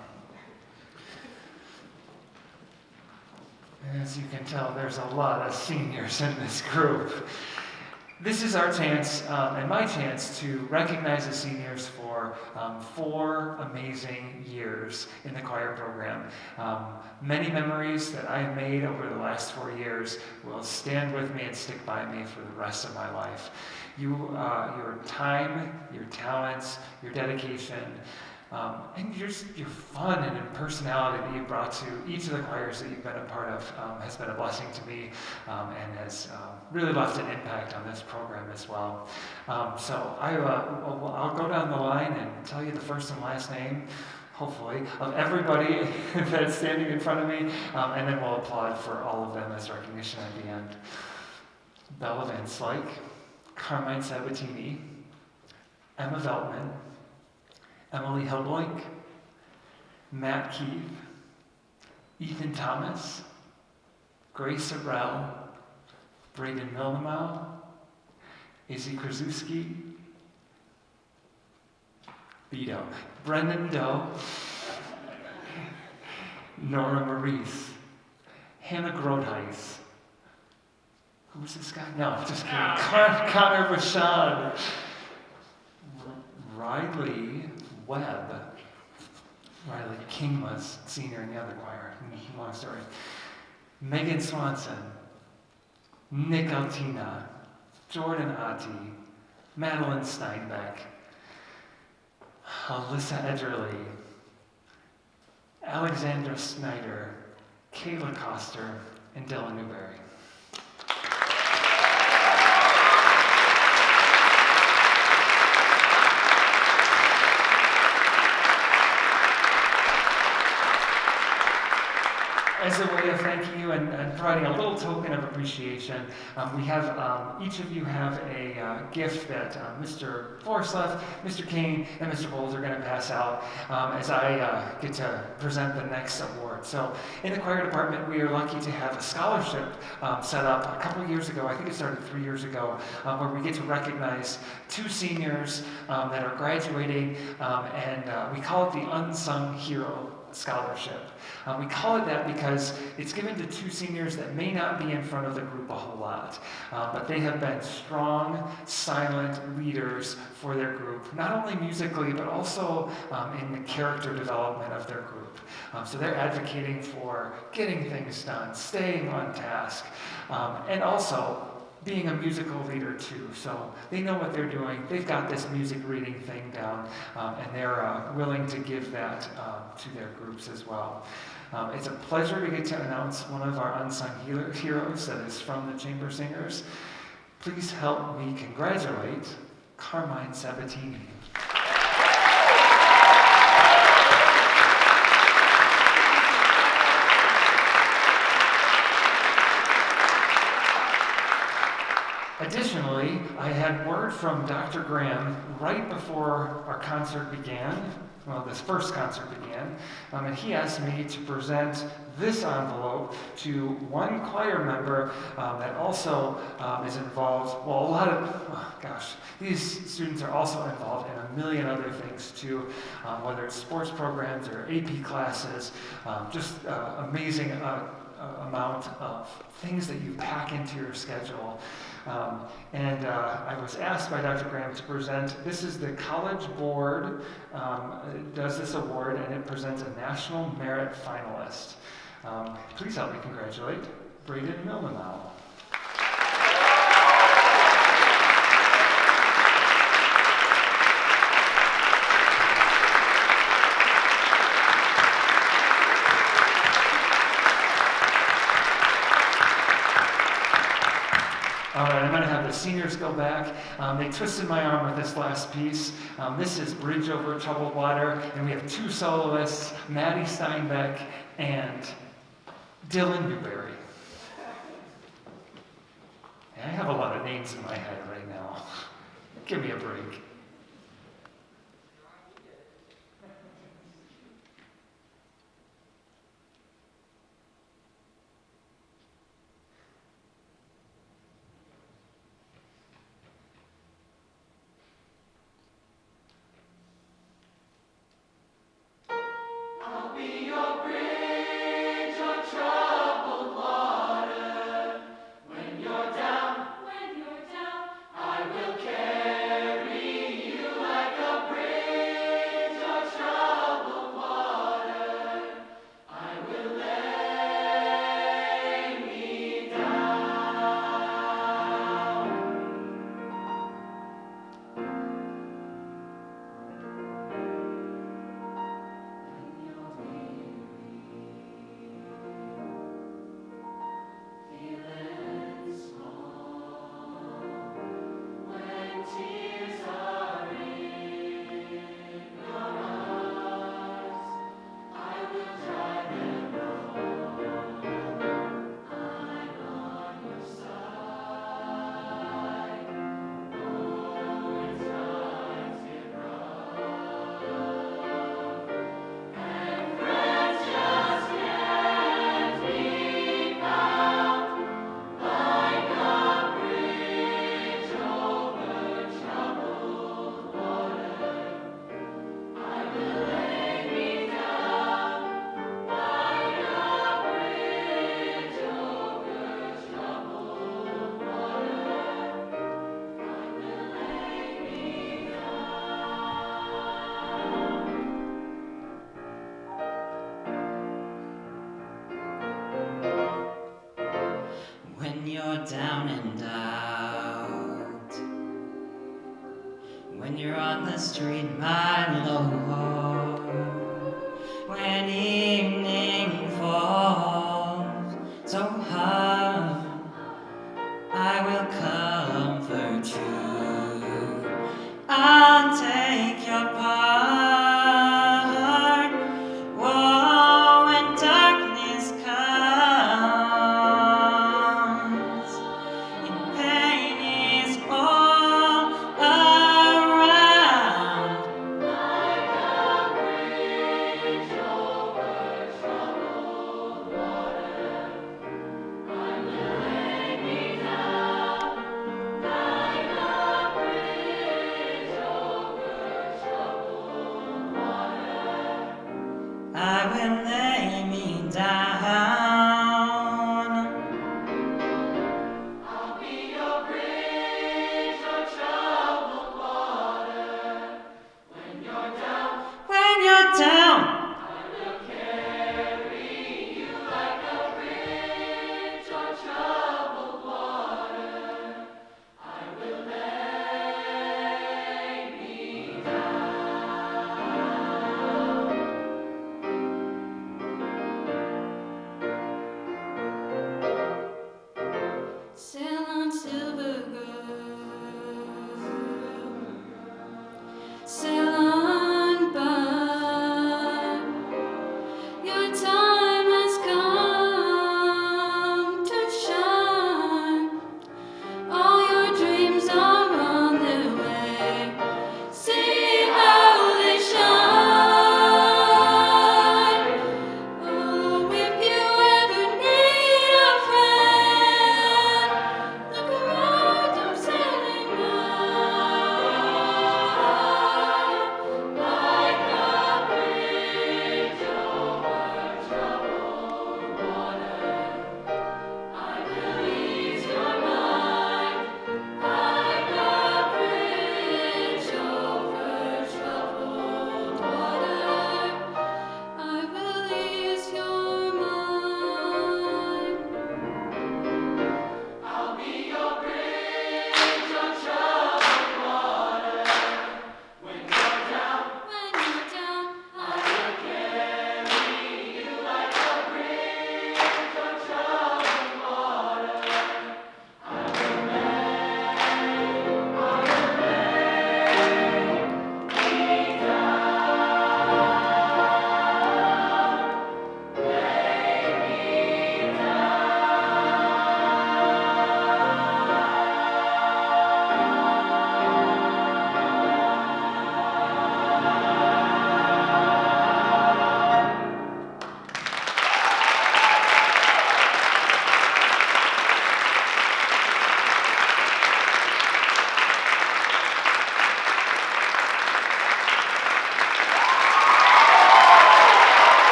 As you can tell, there's a lot of seniors in this group. This is our chance, and my chance, to recognize the seniors for 4 amazing years in the choir program. Many memories that I have made over the last 4 years will stand with me and stick by me for the rest of my life. Your time, your talents, your dedication, and your fun and your personality that you brought to each of the choirs that you've been a part of has been a blessing to me and has really left an impact on this program as well. So I'll go down the line and tell you the first and last name, hopefully, of everybody that's standing in front of me, and then we'll applaud for all of them as recognition at the end. Bella Van Slyke, Carmine Sabatini, Emma Veltman, Emily Hilbelink, Matt Keith, Ethan Thomas, Grace Sorrell, Braden Milnemau, Izzy Krasuski, Vito, Brendan Doe, Norah Maurice, Hannah Grodheis. Who's this guy? No, just kidding. Connor Vachon, Rylee, Webb. Rylee King was senior in the other choir. Long story. Megan Swanson, Nick Altena, Jordan Ati, Madeline Steinbeck, Alyssa Ederle, Alexandra Snyder, Kayla Coster, and Dylan Newberry. thank you and providing a little token of appreciation, we have, each of you have a gift that Mr. Forsleff, Mr. King, and Mr. Bolz are going to pass out as I get to present the next award. So in the choir department, we are lucky to have a scholarship set up a couple years ago. I think it started 3 years ago, where we get to recognize 2 seniors that are graduating, and we call it the Unsung Hero Scholarship. We call it that because it's given to 2 seniors that may not be in front of the group a whole lot, but they have been strong, silent leaders for their group, not only musically, but also in the character development of their group. So they're advocating for getting things done, staying on task, and also being a musical leader too. So they know what they're doing. They've got this music reading thing down, and they're willing to give that to their groups as well. It's a pleasure to get to announce one of our unsung heroes that is from the Chamber Singers. Please help me congratulate Carmine Sabatini. Additionally, I had word from Dr. Graham right before our concert began, well, this first concert began, and he asked me to present this envelope to one choir member that also is involved, well, a lot of, these students are also involved in a million other things too, whether it's sports programs or AP classes, just amazing amount of things that you pack into your schedule. I was asked by Dr. Graham to present, this is the College Board does this award, and it presents a National Merit Finalist. Please help me congratulate Braden Mildenau. All right, I'm going to have the seniors go back. They twisted my arm with this last piece. This is Bridge Over Troubled Water, and we have 2 soloists, Maddy Steinbeck and Dylan Newberry. And I have a lot of names in my head right now. Give me a break. Down and out. When you're on the street, my lord, when evening falls so hard, I will comfort you. I'll take your part. Whoa, when darkness comes,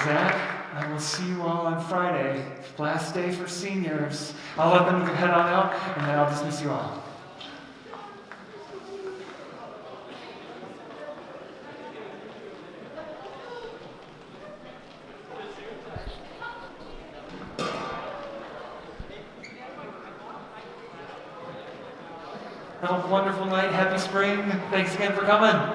Zach, I will see you all on Friday, last day for seniors. I'll let them head on out, and then I'll dismiss you all. Have a wonderful night. Happy spring. Thanks again for coming.